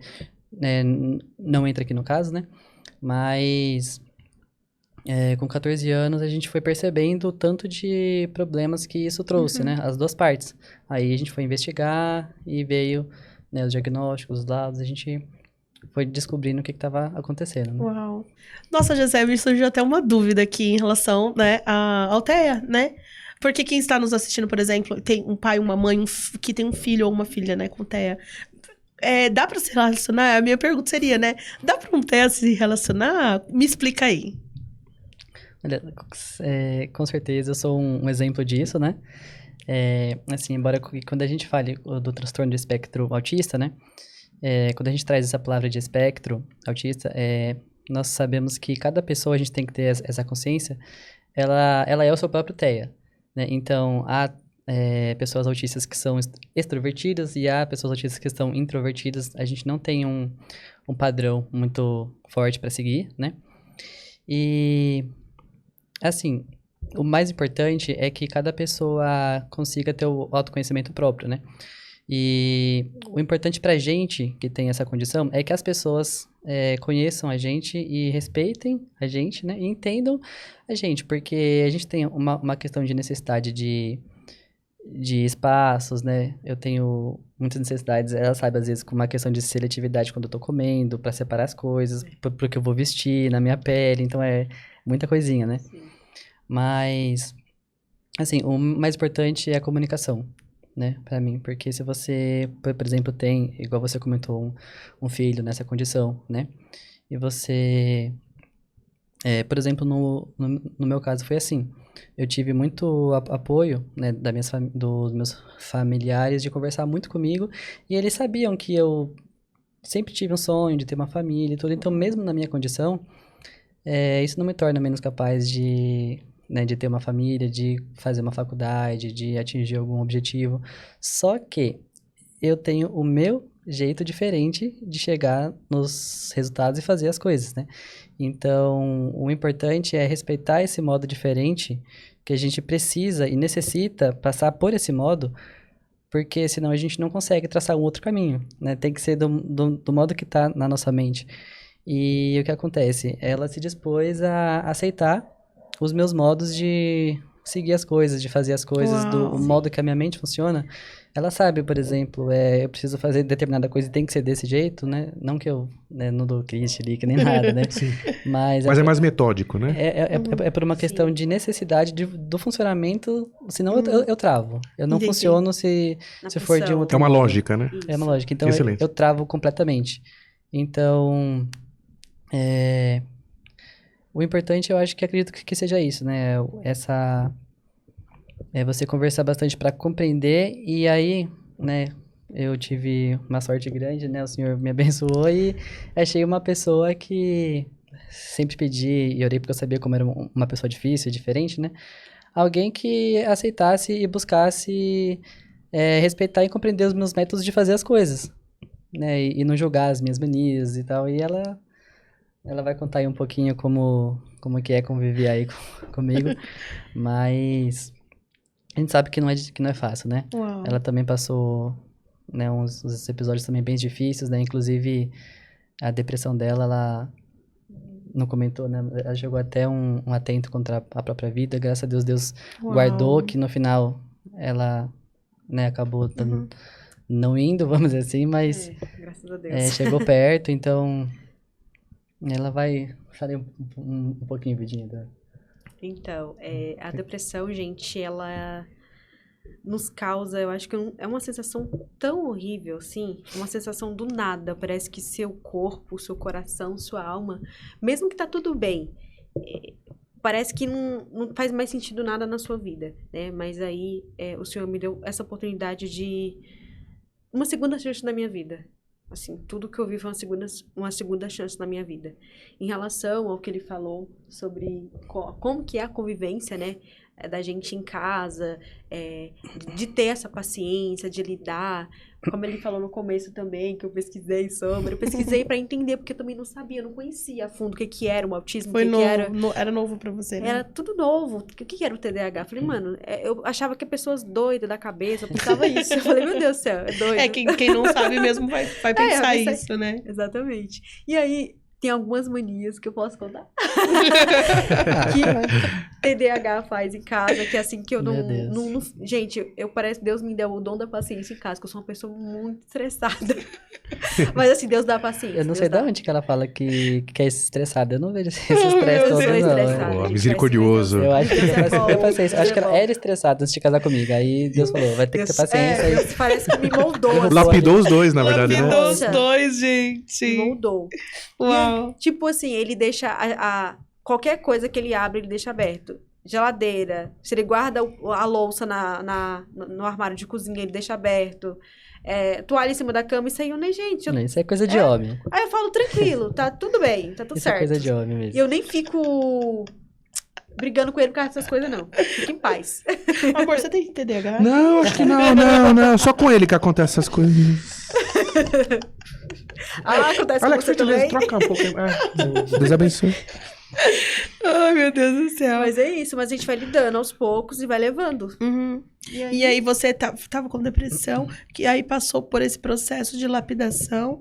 Não entra aqui no caso, né? Mas com 14 anos a gente foi percebendo o tanto de problemas que isso trouxe, né? As duas partes. Aí a gente foi investigar e veio, né, os diagnósticos, os dados, a gente foi descobrindo o que estava acontecendo, né? Uau. Nossa, José, me surgiu até uma dúvida aqui em relação, né, à Althea, né? Porque quem está nos assistindo, por exemplo, tem um pai, uma mãe, que tem um filho ou uma filha, né, com TEA. Dá pra se relacionar? A minha pergunta seria, né? Dá pra um TEA se relacionar? Me explica aí. Olha, com certeza eu sou um exemplo disso, né? Assim, embora quando a gente fale do transtorno do espectro autista, né? Quando a gente traz essa palavra de espectro autista, nós sabemos que cada pessoa, a gente tem que ter essa consciência, ela é o seu próprio TEA, né? Então, há pessoas autistas que são extrovertidas e há pessoas autistas que são introvertidas. A gente não tem um padrão muito forte para seguir, né? E, assim, o mais importante é que cada pessoa consiga ter o autoconhecimento próprio, né? E o importante pra gente que tem essa condição é que as pessoas conheçam a gente e respeitem a gente, né? E entendam a gente, porque a gente tem uma questão de necessidade de espaços, né? Eu tenho muitas necessidades, ela sabe, às vezes, com uma questão de seletividade quando eu tô comendo, pra separar as coisas, pro que eu vou vestir, na minha pele, então é muita coisinha, né? Sim. Mas, assim, o mais importante é a comunicação, né, pra mim, porque se você, por exemplo, tem, igual você comentou, um filho nessa condição, né, e você, por exemplo, no meu caso foi assim, eu tive muito apoio, né, dos meus familiares de conversar muito comigo, e eles sabiam que eu sempre tive um sonho de ter uma família e tudo, então mesmo na minha condição, isso não me torna menos capaz de ter uma família, de fazer uma faculdade, de atingir algum objetivo. Só que eu tenho o meu jeito diferente de chegar nos resultados e fazer as coisas, né? Então, o importante é respeitar esse modo diferente que a gente precisa e necessita passar por esse modo, porque senão a gente não consegue traçar um outro caminho, né? Tem que ser do modo que está na nossa mente. E o que acontece? Ela se dispôs a aceitar os meus modos de seguir as coisas, de fazer as coisas do modo que a minha mente funciona. Ela sabe, por exemplo, eu preciso fazer determinada coisa e tem que ser desse jeito, né? Não que eu não dou que nem nada, né? Sim. Mas Mas é mais metódico, né? é por uma questão de necessidade do funcionamento, senão eu travo. Eu não Entendi. funciono se for de um outro É uma modo. lógica, né? É uma lógica. Então, Excelente. eu travo completamente. Então, o importante, eu acho que acredito que seja isso, né? Você conversar bastante para compreender e aí, né? Eu tive uma sorte grande, né? O Senhor me abençoou e achei uma pessoa que sempre pedi e orei porque eu sabia como era uma pessoa difícil, diferente, né? Alguém que aceitasse e buscasse respeitar e compreender os meus métodos de fazer as coisas, né? E não julgar as minhas manias e tal. E ela vai contar aí um pouquinho como que é conviver aí comigo, mas a gente sabe que não é fácil, né? Uau. Ela também passou, né, uns episódios também bem difíceis, né? Inclusive, a depressão dela, ela não comentou, né? Ela chegou até um atento contra a própria vida. Graças a Deus, Deus guardou, que no final ela, né, acabou não indo, vamos dizer assim, mas Graças a Deus. chegou perto, então ela vai falar um pouquinho, Vidinha, dela. Então, a depressão, gente, ela nos causa, eu acho que é uma sensação tão horrível, assim, uma sensação do nada, parece que seu corpo, seu coração, sua alma, mesmo que tá tudo bem, parece que não faz mais sentido nada na sua vida, né? Mas aí o Senhor me deu essa oportunidade de uma segunda chance na minha vida. Assim, tudo que eu vi foi uma segunda chance na minha vida. Em relação ao que ele falou sobre como que é a convivência, né? Da gente em casa, de ter essa paciência, de lidar. Como ele falou no começo também, que eu pesquisei sobre. Eu pesquisei pra entender, porque eu também não sabia, eu não conhecia a fundo o que era o autismo, Foi o que novo, era... era novo pra você, né? Era tudo novo. O que era o TDAH? Eu falei, mano, eu achava que pessoas doidas da cabeça, eu pensava isso. Eu falei, meu Deus do céu, é doido. Quem não sabe mesmo vai pensar vai pensar- isso, né? Exatamente. E aí, tem algumas manias que eu posso contar. Que TDAH faz em casa, que é assim que eu Meu Deus. não... Gente, parece que Deus me deu o dom da paciência em casa, que eu sou uma pessoa muito estressada. Mas assim, Deus dá paciência. Eu não Deus sei de dá. onde que ela fala que é estressada. Eu não vejo esse Meu estresse Deus, todo, Eu sou não. estressada, Ó, gente, misericordioso. Eu acho que Deus é Deus bom, tem paciência. Eu acho que Deus é ela bom. era estressada antes de casar comigo. Aí Deus falou, vai ter que ter paciência. Deus parece que me moldou. assim, Lapidou os dois, na verdade, né? Lapidou os Nossa. dois, me gente. moldou. Uau. Tipo assim, ele deixa qualquer coisa que ele abre, ele deixa aberto. Geladeira, se ele guarda a louça no armário de cozinha, ele deixa aberto. Toalha em cima da cama, isso aí eu nem, gente. Isso é coisa de homem. Aí eu falo, tranquilo, tá tudo bem, tá tudo Isso é certo. coisa de homem mesmo. E eu nem fico brigando com ele por causa dessas coisas, não. Fica em paz. Amor, você tem TDAH? Não, acho que não. Só com ele que acontece essas coisas. Acontece com Alex, você por gentileza, também. troca um pouco. Deus abençoe. Ai, meu Deus do céu. Mas é isso, mas a gente vai lidando aos poucos e vai levando. Uhum. E aí você tava com depressão, que aí passou por esse processo de lapidação,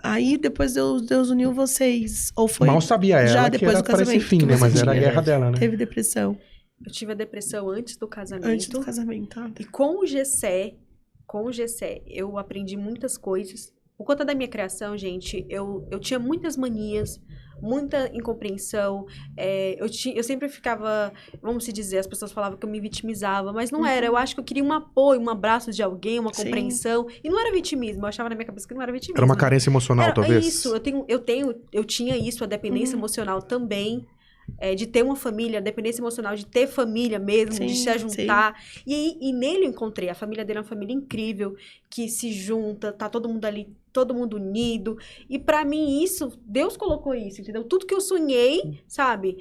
aí depois Deus uniu vocês, ou foi Mal sabia ela já que depois era do para esse casamento fim, que né? você Mas era a tinha, guerra dela, né? teve depressão Eu tive a depressão antes do casamento. antes do casamento, tá? E com o GCE, eu aprendi muitas coisas. Por conta da minha criação, gente, eu tinha muitas manias, muita incompreensão. Eu sempre ficava, vamos se dizer, as pessoas falavam que eu me vitimizava, mas não era. Eu acho que eu queria um apoio, um abraço de alguém, uma Sim. compreensão. E não era vitimismo, eu achava na minha cabeça que não era vitimismo. Era uma carência emocional, talvez. Isso, eu tinha isso, a dependência emocional também. De ter uma família, a dependência emocional, de ter família mesmo, Sim, de se ajuntar. E nele eu encontrei. A família dele é uma família incrível, que se junta, tá todo mundo ali, todo mundo unido. E pra mim isso, Deus colocou isso, entendeu? Tudo que eu sonhei, sabe?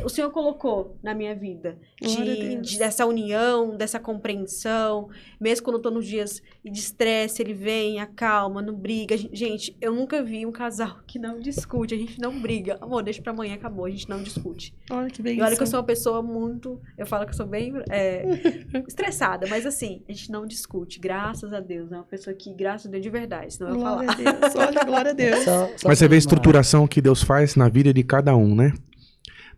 O Senhor colocou na minha vida. Glória a Deus. Dessa união, dessa compreensão. Mesmo quando eu tô nos dias de estresse, ele vem, acalma, não briga. Gente, eu nunca vi um casal que não discute, a gente não briga. Amor, deixa pra amanhã, acabou, a gente não discute. Olha que E bem olha que eu sou uma pessoa muito... Eu falo que eu sou bem estressada, mas assim, a gente não discute, graças a Deus. É uma pessoa que, graças a Deus, de verdade, senão eu ia Glória falar. a Deus. Olha, glória a Deus. Mas você vê a estruturação que Deus faz na vida de cada um, né?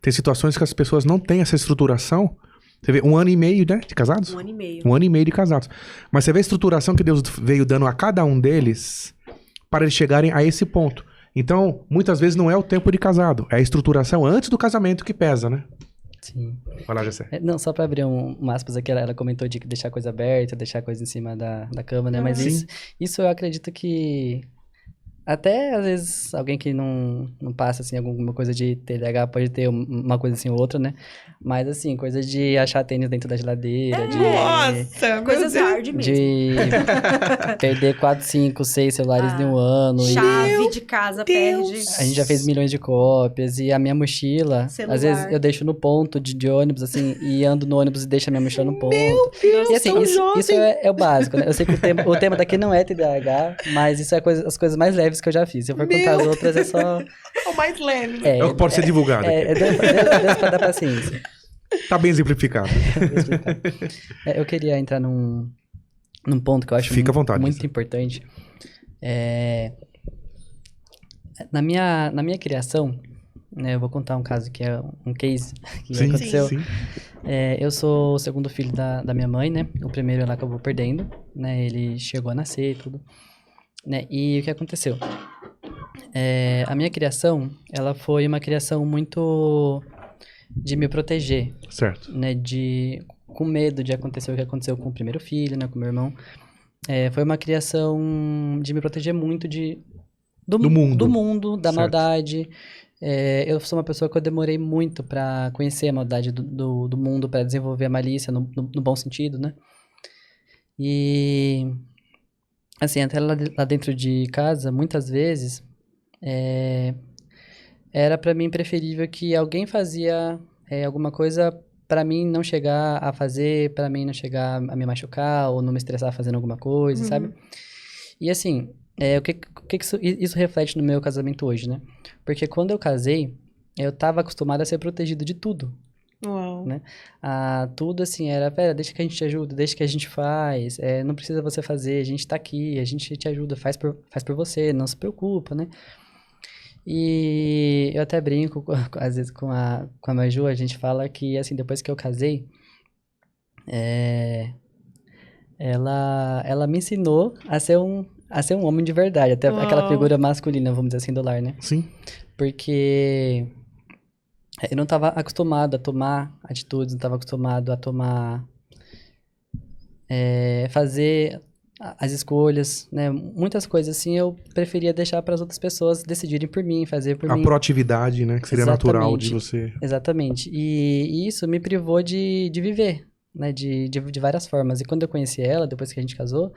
Tem situações que as pessoas não têm essa estruturação. Você vê 1 ano e meio, né, de casados? 1 ano e meio. 1 ano e meio de casados. Mas você vê a estruturação que Deus veio dando a cada um deles para eles chegarem a esse ponto. Então, muitas vezes não é o tempo de casado, é a estruturação antes do casamento que pesa, né? Sim. Vai lá, Jessé. Não, só pra abrir um aspas aqui, ela comentou de deixar coisa aberta, deixar coisa em cima da cama, né? Mas Sim. isso eu acredito que até às vezes alguém que não passa assim alguma coisa de TDAH pode ter uma coisa assim ou outra, né? Mas assim, coisa de achar tênis dentro da geladeira, Nossa, Coisas meu Deus. hard mesmo. de perder 4, 5, 6 celulares em um ano. Chave de casa Deus. perde. A gente já fez milhões de cópias e a minha mochila, Celular. às vezes eu deixo no ponto de ônibus, assim, e ando no ônibus e deixo a minha mochila no ponto. Deus, E assim, tão isso jovem. é o básico, né? Eu sei que o tema daqui não é TDAH, mas isso é as coisas mais leves que eu já fiz. Se eu for contar as outras, é só... É o mais leve. É o que pode ser divulgado. Deus pra dar paciência. Tá bem exemplificado. Eu queria entrar num ponto que eu acho Fica à vontade, muito Lisa. importante. Na minha criação, né, eu vou contar um caso que é um case que Sim, aconteceu. sim. Eu sou o segundo filho da minha mãe, né? O primeiro ela acabou perdendo, né? Ele chegou a nascer e tudo. Né? E o que aconteceu? A minha criação, ela foi uma criação muito de me proteger, Certo. né? com medo de acontecer o que aconteceu com o primeiro filho, né, com o meu irmão. Foi uma criação de me proteger muito do mundo, da Certo. maldade. Eu sou uma pessoa que eu demorei muito pra conhecer a maldade do mundo, pra desenvolver a malícia no bom sentido, né? E, assim, até lá dentro de casa, muitas vezes, era pra mim preferível que alguém fazia alguma coisa pra mim não chegar a fazer, pra mim não chegar a me machucar ou não me estressar fazendo alguma coisa, sabe? E assim, o que isso reflete no meu casamento hoje, né? Porque quando eu casei, eu tava acostumado a ser protegido de tudo. Uau. Né? Tudo assim, pera, deixa que a gente te ajuda, deixa que a gente faz, não precisa você fazer, a gente tá aqui, a gente te ajuda, faz por você, não se preocupa, né? E eu até brinco, às vezes, com a Maju, a gente fala que, assim, depois que eu casei, ela me ensinou a ser um homem de verdade, até aquela Uau. figura masculina, vamos dizer assim, do lar, né? Sim. Porque eu não estava acostumado a tomar atitudes, não estava acostumado a fazer as escolhas, né? Muitas coisas assim eu preferia deixar para as outras pessoas decidirem por mim, fazer por A mim. proatividade, né? Que seria natural de você. Exatamente. E isso me privou de viver, né? De várias formas. E quando eu conheci ela, depois que a gente casou,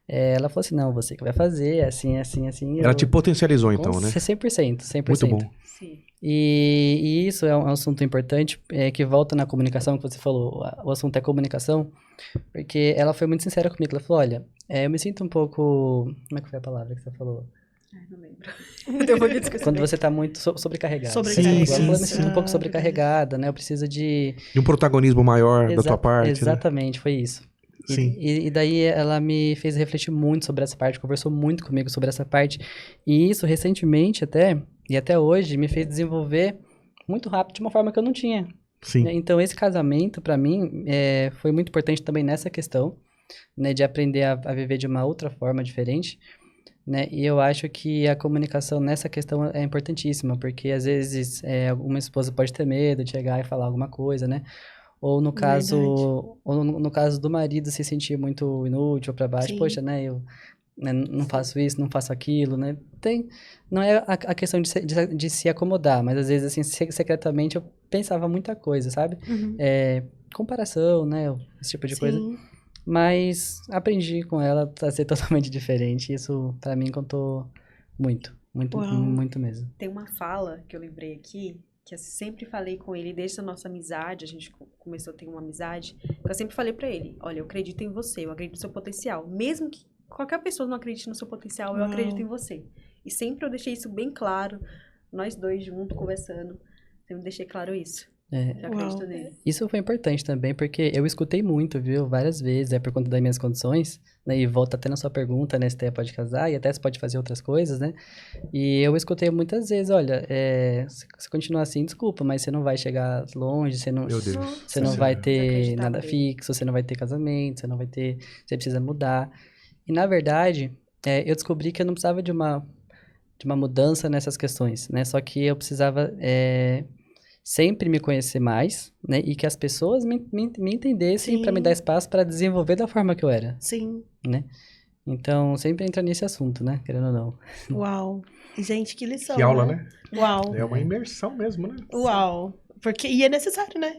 ela falou assim, não, você que vai fazer, assim, assim, assim. Ela te potencializou, então, né? 100%, 100%. Muito bom. Sim. E isso é um assunto importante, que volta na comunicação que você falou. O assunto é comunicação, porque ela foi muito sincera comigo. Ela falou, olha, eu me sinto um pouco... Como é que foi a palavra que você falou? Ai, não lembro. Deu um pouquinho de esquecimento. Quando você tá muito sobrecarregada. Sobrecarregada. Ela falou, eu me sinto um pouco Exato. sobrecarregada, né? Eu preciso de... De um protagonismo maior da tua parte, né? Exatamente, foi isso. Sim. E daí ela me fez refletir muito sobre essa parte, conversou muito comigo sobre essa parte. E isso, recentemente até hoje, me fez desenvolver muito rápido de uma forma que eu não tinha. Sim. Né? Então, esse casamento, pra mim, foi muito importante também nessa questão, né? De aprender a viver de uma outra forma diferente, né? E eu acho que a comunicação nessa questão é importantíssima, porque às vezes uma esposa pode ter medo de chegar e falar alguma coisa, né? Ou no caso do marido se sentir muito inútil ou pra baixo, Sim. poxa, né? Eu não faço isso, não faço aquilo, né? Não é a questão de se acomodar, mas às vezes, assim, secretamente eu pensava muita coisa, sabe? Uhum. Comparação, né? Esse tipo de coisa. Sim. Mas aprendi com ela a ser totalmente diferente. Isso, pra mim, contou muito. Muito, Uau. muito mesmo. Tem uma fala que eu lembrei aqui, que eu sempre falei com ele desde a nossa amizade, a gente começou a ter uma amizade, que eu sempre falei pra ele, olha, eu acredito em você, eu acredito no seu potencial. Mesmo que qualquer pessoa não acredite no seu potencial, eu Uau. acredito em você. E sempre eu deixei isso bem claro, nós dois juntos, conversando, sempre deixei claro isso. Eu acredito Uau. nele. Isso foi importante também, porque eu escutei muito, viu? Várias vezes, por conta das minhas condições, né? E volta até na sua pergunta, né? Se você pode casar e até se pode fazer outras coisas, né? E eu escutei muitas vezes, olha, se continuar assim, desculpa, mas você não vai chegar longe, você não, Meu Deus. você não Sim. vai ter Desacreditava nada dele. fixo, você não vai ter casamento, você precisa mudar. E, na verdade, eu descobri que eu não precisava de uma mudança nessas questões, né? Só que eu precisava... sempre me conhecer mais, né? E que as pessoas me entendessem para me Sim. dar espaço para desenvolver da forma que eu era, Sim. né? Então, sempre entra nesse assunto, né? Querendo ou não. Uau. Gente, que lição. Que aula, né? Uau. É uma imersão mesmo, né? Uau. E é necessário, né?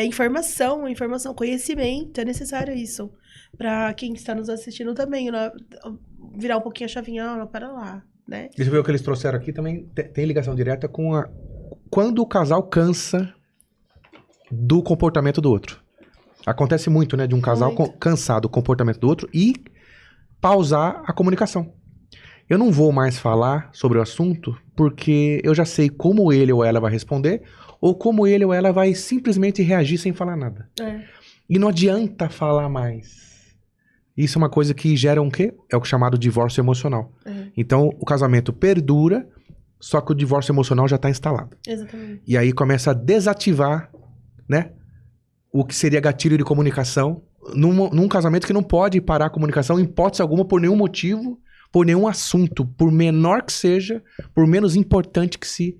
Informação, conhecimento, é necessário isso. Pra quem está nos assistindo também, né? Virar um pouquinho a chavinha, não, para lá, né? Deixa eu ver o que eles trouxeram aqui também. Tem ligação direta com quando o casal cansa do comportamento do outro. Acontece muito, né? De um casal Muito. cansar do comportamento do outro e pausar a comunicação. Eu não vou mais falar sobre o assunto porque eu já sei como ele ou ela vai responder ou como ele ou ela vai simplesmente reagir sem falar nada. E não adianta falar mais. Isso é uma coisa que gera um quê? É o chamado divórcio emocional. Então, o casamento perdura, só que o divórcio emocional já está instalado. Exatamente. E aí começa a desativar, né? O que seria gatilho de comunicação num casamento que não pode parar a comunicação em hipótese alguma por nenhum motivo, por nenhum assunto, por menor que seja, por menos importante que se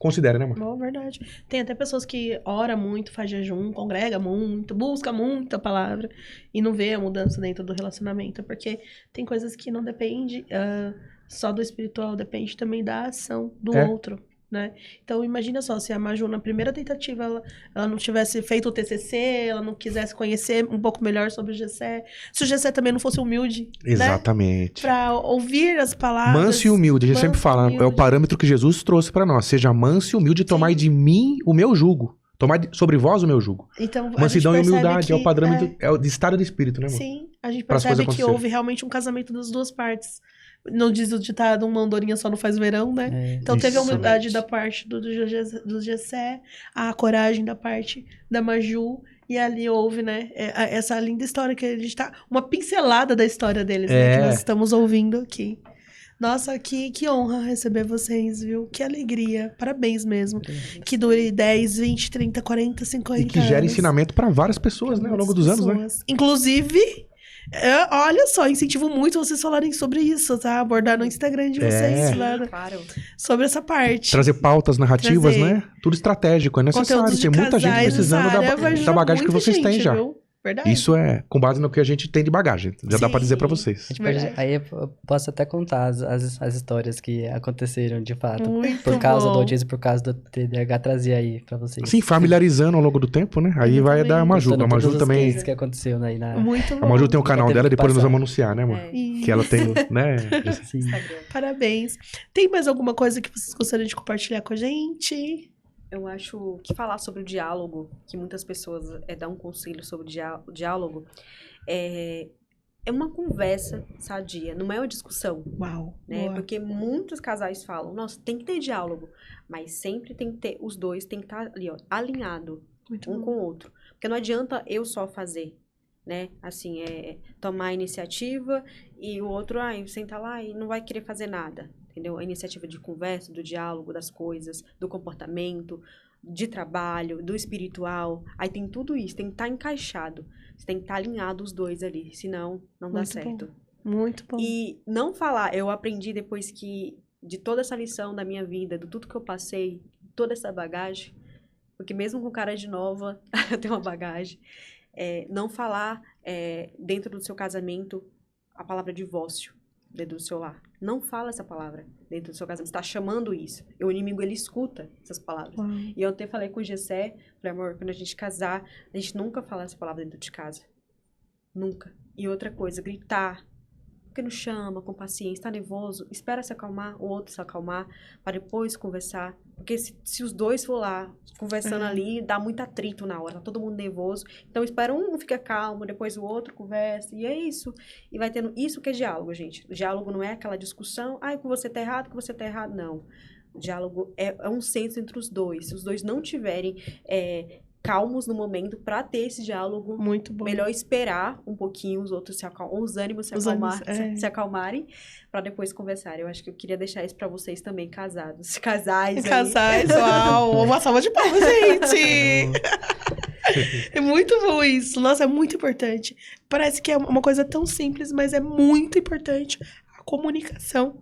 considera, né, amor? Bom, verdade. Tem até pessoas que ora muito, faz jejum, congrega muito, busca muito a palavra e não vê a mudança dentro do relacionamento, porque tem coisas que não depende só do espiritual, depende também da ação do outro, né? Então, imagina só, se a Maju, na primeira tentativa, ela não tivesse feito o TCC, ela não quisesse conhecer um pouco melhor sobre o Gessé, se o Gessé também não fosse humilde, né? Exatamente. Pra ouvir as palavras. Manso e humilde, a gente manso sempre e fala, é o humilde. parâmetro que Jesus trouxe pra nós. Seja manso e humilde, tomai de mim o meu jugo. Tomai sobre vós o meu jugo. Então, a Mansidão e gente percebe humildade é o que- parâmetro, é o de estado de espírito, né, amor? Sim, a gente Para as coisas percebe que acontecerem. houve realmente um casamento das duas partes. Não diz o ditado, uma andorinha só não faz verão, né? É, Então teve a Isso. humildade da parte do Gessé, a coragem da parte da Maju, e ali houve, né, essa linda história que a gente tá... Uma pincelada da história deles, né, que nós estamos ouvindo aqui. Nossa, que honra receber vocês, viu? Que alegria. Parabéns mesmo. Que dure 10, 20, 30, 40, 50 E que gera anos. ensinamento pra várias pessoas, né, ao longo dos anos, né? Pessoas. Inclusive, olha só, incentivo muito vocês falarem sobre isso, tá? Abordar no Instagram de vocês, né? Claro. Sobre essa parte. Trazer pautas narrativas, Trazer. né? Tudo estratégico, é necessário. Conteúdos de Tem muita gente casais precisando nessa área vai da ajudar bagagem que muita vocês têm gente, já. viu? Verdade. Isso é com base no que a gente tem de bagagem. Já dá pra Sim. dizer pra vocês. A gente pode- Verdade. aí eu posso até contar as histórias que aconteceram de fato. Muito Por causa bom. do autismo, por causa do TDAH, trazer aí pra vocês. Sim, familiarizando ao longo do tempo, né? Aí vai Exatamente. dar a Maju. Contando A Maju todos os também. cases que aconteceu aí na... Muito bom. A Maju tem o canal Teve dela, que depois nós passar. vamos anunciar, né, amor? É. E- Que ela tem, né? Sim. Instagram. Parabéns. Tem mais alguma coisa que vocês gostariam de compartilhar com a gente? Eu acho que falar sobre o diálogo, que muitas pessoas dão um conselho sobre o diálogo, é uma conversa sadia, não é uma discussão, Uau. né? Boa. Porque muitos casais falam, nossa, tem que ter diálogo, mas sempre tem que ter, os dois tem que estar ali, ó, alinhado Muito um bom. com o outro. Porque não adianta eu só fazer, né? Assim, tomar a iniciativa e o outro, senta lá e não vai querer fazer nada, entendeu? A iniciativa de conversa, do diálogo, das coisas, do comportamento, de trabalho, do espiritual. Aí tem tudo isso, tem que estar encaixado. Você tem que estar alinhado os dois ali, senão não dá Muito certo. Muito bom. E não falar, eu aprendi depois de toda essa lição da minha vida, de tudo que eu passei, toda essa bagagem, porque mesmo com cara de nova, eu tenho uma bagagem, não falar dentro do seu casamento a palavra divórcio dentro do seu lar. Não fala essa palavra dentro do seu casamento. Você está chamando isso. E o inimigo, ele escuta essas palavras. Uau. E eu até falei com o Gessé, falei, amor, quando a gente casar, a gente nunca fala essa palavra dentro de casa. Nunca. E outra coisa, gritar. Porque não chama, com paciência, tá nervoso, espera se acalmar, o outro se acalmar, para depois conversar. Porque se os dois for lá, conversando ali, dá muito atrito na hora, tá todo mundo nervoso. Então, espera um fica calmo, depois o outro conversa, e é isso. E vai tendo isso que é diálogo, gente. O diálogo não é aquela discussão, que você tá errado, que você tá errado, não. O diálogo é um senso entre os dois. Se os dois não tiverem calmos no momento para ter esse diálogo, Muito bom. melhor esperar um pouquinho os outros os ânimos se acalmarem para depois conversar. Eu acho que eu queria deixar isso para vocês também, casados, casais. aí. Casais, uau! Uma salva de palmas, gente! É muito bom isso. Nossa, é muito importante. Parece que é uma coisa tão simples, mas é muito importante. A comunicação.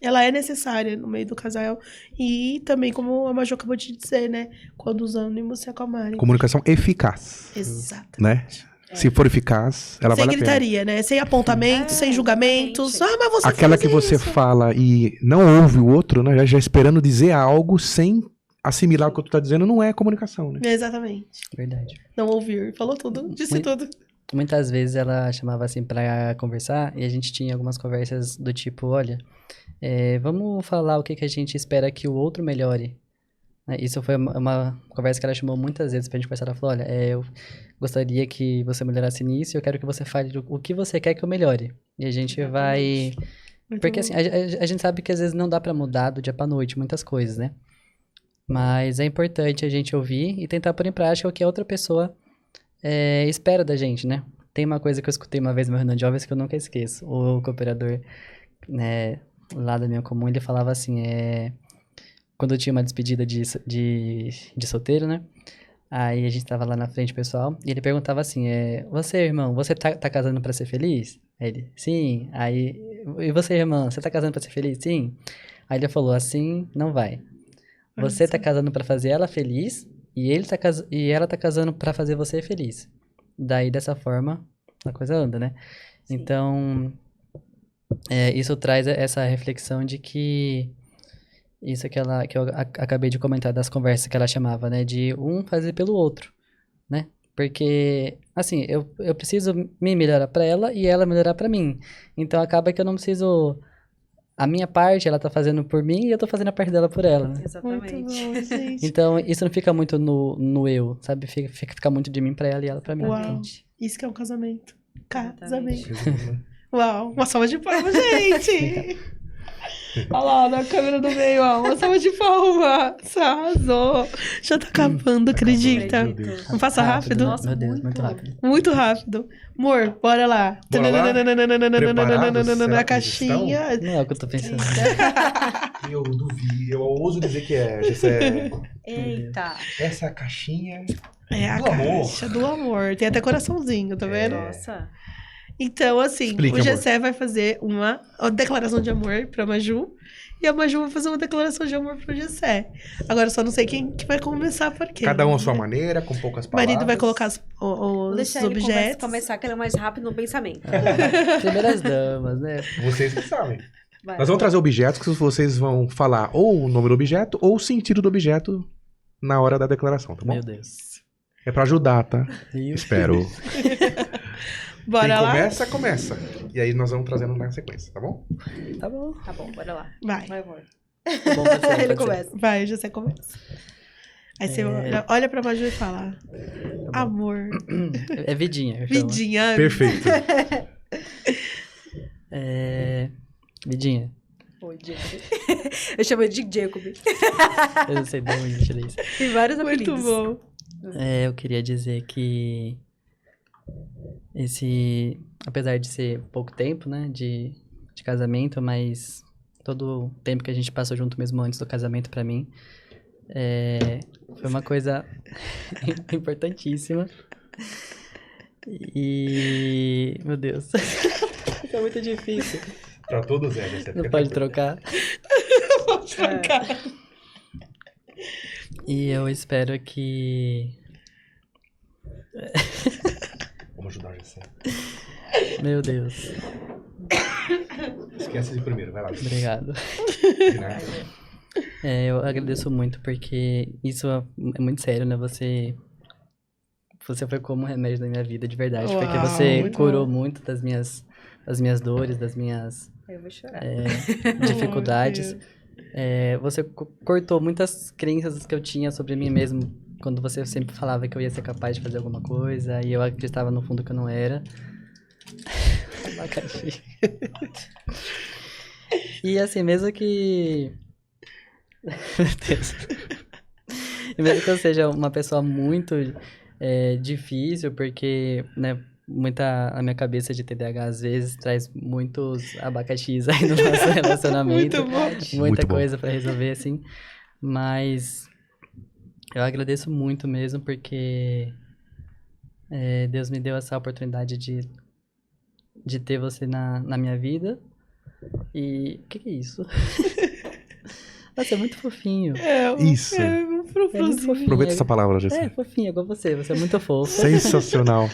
Ela é necessária no meio do casal. E também, como a Maju acabou de dizer, né? Quando os ânimos se acalmarem. Comunicação eficaz, Exato. né? Se for eficaz, ela Sem vale a pena. gritaria, né? Sem apontamentos, sem julgamentos. Mas você Aquela fez que você isso. fala e não ouve o outro, né? Já esperando dizer algo sem assimilar o que tu tá dizendo, não é comunicação, né? Exatamente. Verdade. Não ouvir. Falou tudo. Disse Muito- tudo. Muitas vezes ela chamava assim pra conversar e a gente tinha algumas conversas do tipo, olha, vamos falar o que que a gente espera que o outro melhore. Né, isso foi uma conversa que ela chamou muitas vezes pra gente conversar. Ela falou, olha, eu gostaria que você melhorasse nisso e eu quero que você fale o que você quer que eu melhore. E a gente vai... Muito Porque bom. assim, a gente sabe que às vezes não dá pra mudar do dia pra noite muitas coisas, né? Mas é importante a gente ouvir e tentar pôr em prática o que a outra pessoa espera da gente, né? Tem uma coisa que eu escutei uma vez no reunião de jovens que eu nunca esqueço. O cooperador, né, lá da minha comum, ele falava assim, quando eu tinha uma despedida de solteiro, né? Aí a gente tava lá na frente, pessoal, e ele perguntava assim, você, irmão, você tá casando pra ser feliz? Aí ele, sim. Aí, e você, irmã, você tá casando pra ser feliz? Sim. Aí ele falou, assim, não vai. Você tá casando pra fazer ela feliz e e ela tá casando pra fazer você feliz. Daí, dessa forma, a coisa anda, né? Sim. Então, isso traz essa reflexão de que isso que eu acabei de comentar das conversas que ela chamava, né? De um fazer pelo outro, né? Porque, assim, eu preciso me melhorar pra ela e ela melhorar pra mim. Então, acaba que eu não preciso... A minha parte, ela tá fazendo por mim e eu tô fazendo a parte dela por ela, né? Muito Exatamente. bom, gente. Então, isso não fica muito no eu, sabe? Fica muito de mim pra ela e ela pra mim. Uau. Isso que é um casamento. Casamento. Exatamente. Uau, uma salva de palmas, gente! Olha lá, na câmera do meio, ó. Uma salva de palmas. Arrasou. Já tá acabando, acredita? Meu Deus. Não passa rápido? Nossa, Meu Deus, muito. muito rápido. Muito rápido. Amor, bora lá. Bora lá? Preparados? Será Na que caixinha. Não é o que eu tô pensando. Eu duvido, eu ouso dizer que é. Eita. Essa caixinha. É a Do amor. caixa do amor. Tem até coraçãozinho, tá vendo? Nossa. Então, assim, Explique, o amor. Gessé vai fazer uma declaração de amor pra Maju. E a Maju vai fazer uma declaração de amor pro Gessé. Agora, só não sei quem que vai começar por quê. Cada um à sua maneira, com poucas O palavras. marido vai colocar Vou os deixar ele objetos. começar, que ele é mais rápido no pensamento. Primeiras damas, né? Vocês que sabem. Vai. Nós vamos trazer objetos que vocês vão falar ou o nome do objeto ou o sentido do objeto na hora da declaração, tá bom? Meu Deus. É pra ajudar, tá? Meu Espero. Bora Quem lá? começa. E aí nós vamos trazendo na sequência, tá bom? Tá bom. Tá bom, bora lá. Vai. Vai, amor. Tá bom, pode ser, Ele pode ser. começa. Vai, o Gessé começa. Aí você olha pra Maju e fala: amor, É vidinha. eu chamo. vidinha. Perfeito. Vidinha. Oi, Jacob. Eu chamo ele de Jacob. Eu não sei de onde eu tirei isso. Tem vários Muito apelidos. bom. Eu queria dizer que apesar de ser pouco tempo, né, de casamento, mas todo o tempo que a gente passou junto mesmo antes do casamento pra mim, foi uma coisa importantíssima. E, meu Deus, isso é muito difícil. Pra todos eles. Não pode trocar. Vou trocar. E eu espero que... Vamos ajudar você. Meu Deus. Esquece de primeiro, vai lá. Obrigado. Eu agradeço muito porque isso é muito sério, né? Você foi como um remédio na minha vida, de verdade. Uau, porque você muito curou bom. muito das minhas dores, das minhas Eu vou chorar. dificuldades. Oh, Você cortou muitas crenças que eu tinha sobre mim mesmo, quando você sempre falava que eu ia ser capaz de fazer alguma coisa, e eu acreditava no fundo que eu não era. Abacaxi. E assim, mesmo que... Meu Deus. E mesmo que eu seja uma pessoa muito difícil, porque, né, a minha cabeça de TDAH às vezes traz muitos abacaxis aí no nosso relacionamento. Muito bom. Muita Muito bom. coisa pra resolver, assim. Mas eu agradeço muito mesmo, porque Deus me deu essa oportunidade de ter você na minha vida. E o que é isso? Nossa, é muito fofinho. Isso. É um É muito frufruzinho. fofinho. Aproveita essa palavra, Jessé. É, fofinho, igual você. Você é muito fofa. Sensacional.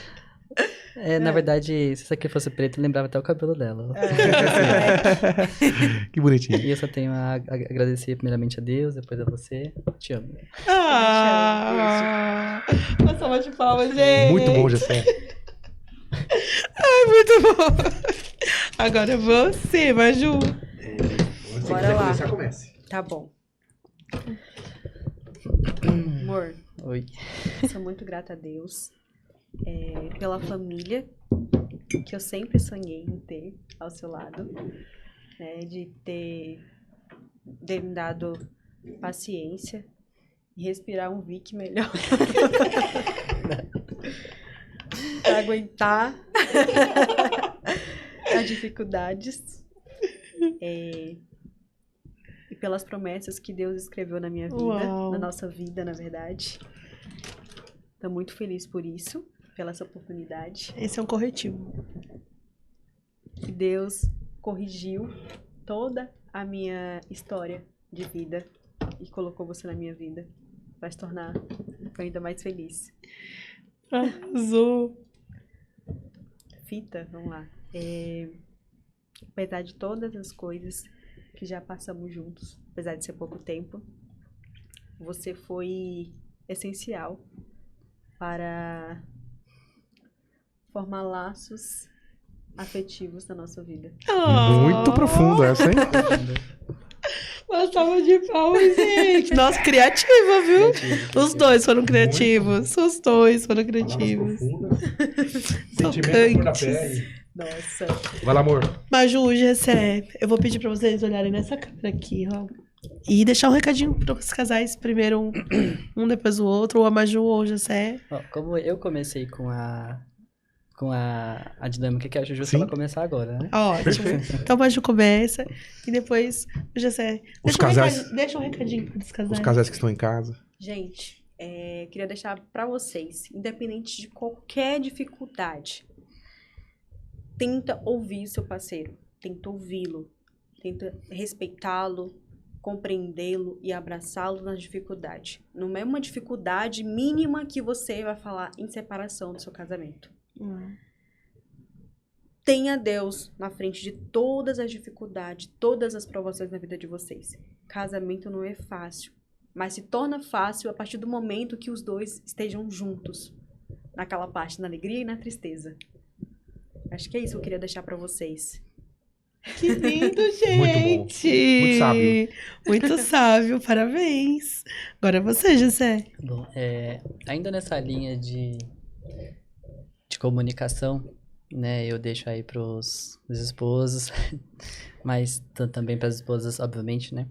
Na verdade, se isso aqui fosse preto, eu lembrava até o cabelo dela. Que bonitinho. E eu só tenho a agradecer primeiramente a Deus, depois a você. Te amo. Uma salva de palmas, gente. Muito bom, Jessé. Muito bom. Agora você, Maju. Bora lá. Comece. Tá bom. Amor, Oi. sou muito grata a Deus pela família que eu sempre sonhei em ter ao seu lado, né, de ter me dado paciência e respirar um Vic melhor para aguentar as dificuldades e pelas promessas que Deus escreveu na minha vida, Uau. na nossa vida, na verdade. Tô muito feliz por isso, pela essa oportunidade. Esse é um corretivo. Que Deus corrigiu toda a minha história de vida e colocou você na minha vida. Vai se tornar ainda mais feliz. Arrasou. Fita, vamos lá. Apesar de todas as coisas que já passamos juntos, apesar de ser pouco tempo, você foi essencial para formar laços afetivos na nossa vida. Muito profundo essa, hein? Uma salva de palmas, gente. Nossa, criativa, viu? Os dois foram criativos. Os dois foram criativos. Tocantes. Nossa. Vai lá, amor. Maju, Gessé, eu vou pedir pra vocês olharem nessa câmera aqui, ó. E deixar um recadinho para os casais. Primeiro um depois o outro. Ou a Maju ou o Gessé. Ó, como eu comecei com a dinâmica que a Juju, Sim. ela começar agora, né? Ótimo. Então a Maju começa. E depois o Gessé. Os casais. Deixa um recadinho para os casais. Os casais que estão em casa. Gente, queria deixar para vocês, independente de qualquer dificuldade, tenta ouvir seu parceiro, tenta ouvi-lo, tenta respeitá-lo, compreendê-lo e abraçá-lo na dificuldade. Não é uma dificuldade mínima que você vai falar em separação do seu casamento. Tenha Deus na frente de todas as dificuldades, todas as provações na vida de vocês. Casamento não é fácil, mas se torna fácil a partir do momento que os dois estejam juntos, naquela parte, na alegria e na tristeza. Acho que é isso que eu queria deixar pra vocês. Que lindo, gente! Muito bom. Muito sábio. Muito sábio, parabéns. Agora é você, Gessé. Bom, ainda nessa linha de comunicação, né, eu deixo aí pros esposos, mas também para as esposas, obviamente, né,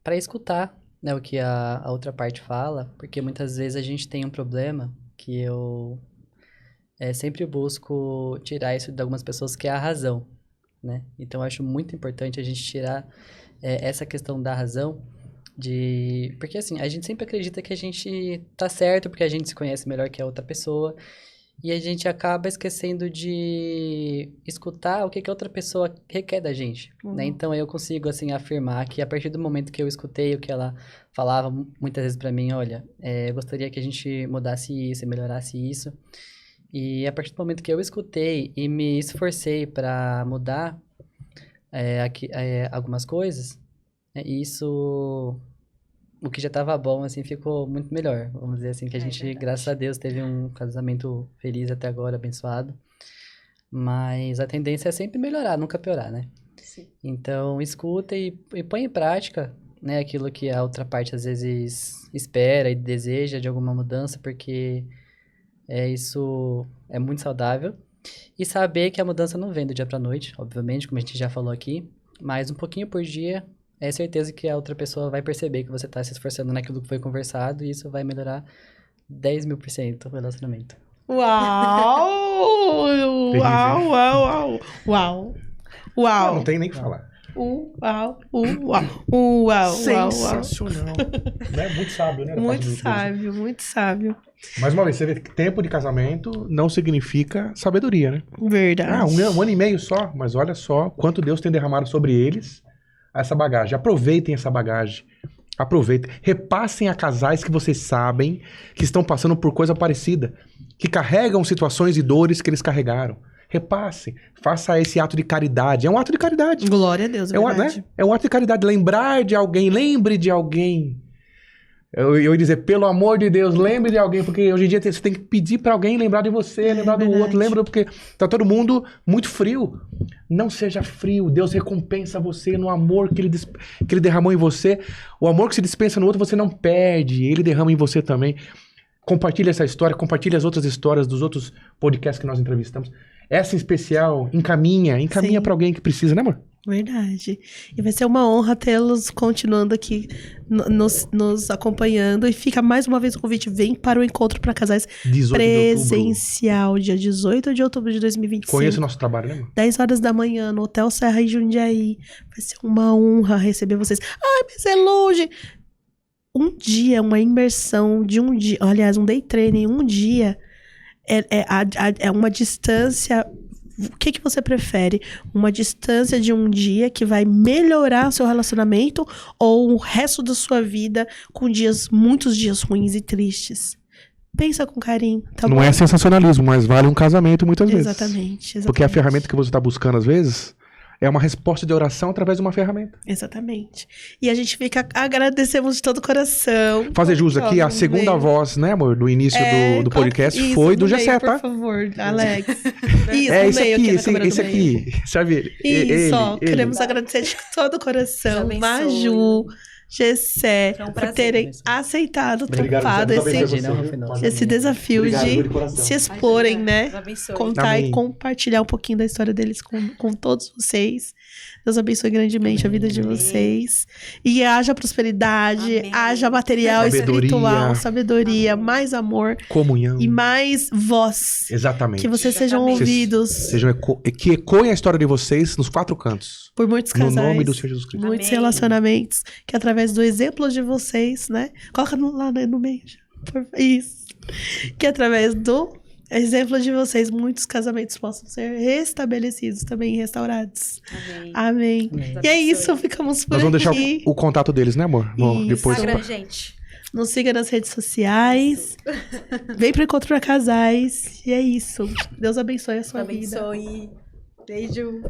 para escutar, né, o que a outra parte fala, porque muitas vezes a gente tem um problema que eu sempre busco tirar isso de algumas pessoas, que é a razão, né, então eu acho muito importante a gente tirar essa questão da razão, porque assim, a gente sempre acredita que a gente tá certo, porque a gente se conhece melhor que a outra pessoa, e a gente acaba esquecendo de escutar o que a outra pessoa requer da gente, né? Então eu consigo, assim, afirmar que a partir do momento que eu escutei o que ela falava muitas vezes pra mim, olha, eu gostaria que a gente mudasse isso, melhorasse isso, e a partir do momento que eu escutei e me esforcei pra mudar algumas coisas, isso, o que já estava bom, assim, ficou muito melhor. Vamos dizer assim, que a gente, verdade. graças a Deus, teve um casamento feliz até agora, abençoado. Mas a tendência é sempre melhorar, nunca piorar, né? Sim. Então, escuta e põe em prática, né, aquilo que a outra parte, às vezes, espera e deseja de alguma mudança, porque isso é muito saudável. E saber que a mudança não vem do dia pra noite, obviamente, como a gente já falou aqui, mas um pouquinho por dia, é certeza que a outra pessoa vai perceber que você está se esforçando naquilo que foi conversado e isso vai melhorar 10.000% o relacionamento. Uau! Uau, uau, uau! Uau! Uau! Não tem nem o que falar. Uau! Uau! Sensacional. Né? Muito sábio, né? Muito sábio, muito sábio. Mais uma vez, você vê que tempo de casamento não significa sabedoria, né? Verdade. Um ano e meio só, mas olha só quanto Deus tem derramado sobre eles essa bagagem. Aproveitem essa bagagem. Aproveitem. Repassem a casais que vocês sabem que estão passando por coisa parecida, que carregam situações e dores que eles carregaram. Repassem. Faça esse ato de caridade. É um ato de caridade. Glória a Deus, é verdade. É um ato de caridade. Lembrar de alguém. Lembre de alguém. Eu ia dizer, pelo amor de Deus, lembre de alguém, porque hoje em dia você tem que pedir pra alguém lembrar de você, lembrar do outro, lembra, porque tá todo mundo muito frio. Não seja frio, Deus recompensa você no amor que ele derramou em você. O amor que se dispensa no outro, você não perde, ele derrama em você também. Compartilhe essa história, compartilhe as outras histórias dos outros podcasts que nós entrevistamos. Essa em especial, encaminha pra alguém que precisa, né, amor? Verdade. E vai ser uma honra tê-los continuando aqui, nos acompanhando. E fica mais uma vez o convite, vem para o Encontro para Casais 18 presencial, dia 18 de outubro de 2025. Conheça o nosso trabalho, né, amor? 10 horas da manhã, no Hotel Serra em Jundiaí. Vai ser uma honra receber vocês. Ai, mas é longe! Um dia, uma imersão de um dia, aliás, um day training, um dia, é uma distância O que você prefere? Uma distância de um dia que vai melhorar seu relacionamento ou o resto da sua vida com muitos dias ruins e tristes? Pensa com carinho, tá Não bom? é sensacionalismo, mas vale um casamento muitas vezes. Exatamente. Porque a ferramenta que você está buscando, às vezes, é uma resposta de oração através de uma ferramenta. Exatamente. E a gente agradecemos de todo o coração. Fazer jus aqui, a segunda voz, né, amor, do início do podcast isso, foi do no meio, Gessé, tá? Por favor, Alex. Isso, É no esse meio, aqui, na câmera do esse meio. aqui, sabe? Isso, ó, Ele. queremos agradecer de todo o coração, Deus Maju, Gessé, Foi um por prazer. terem aceitado, Obrigado, topado Deus abençoe esse, você, não, viu? foi não. esse desafio Obrigado, de de coração. se exporem, Imagina, né? Deus abençoe. Contar Amém. e compartilhar um pouquinho da história deles com todos vocês. Deus abençoe grandemente a vida de Amém. vocês. E haja prosperidade, Amém. haja material Sabedoria. espiritual, sabedoria, Amém. mais amor Comunhão. e mais voz. Exatamente. Que vocês sejam Exatamente. ouvidos Que ecoem a história de vocês nos 4 cantos. por muitos No casais. nome do Senhor Jesus Cristo. Muitos Amém. relacionamentos que através do exemplo de vocês, né? Coloca lá né, no meio. Isso. Que através do exemplo de vocês, muitos casamentos possam ser restabelecidos, também restaurados. Amém. Amém. Amém. Deus E é abençoe. isso, ficamos por Nós vamos deixar aqui. o contato deles, né, amor? Bom, Isso. depois. Instagram, gente. Nos siga nas redes sociais. Vem pro Encontro para Casais. E é isso. Deus abençoe a sua vida. Abençoe. Beijo.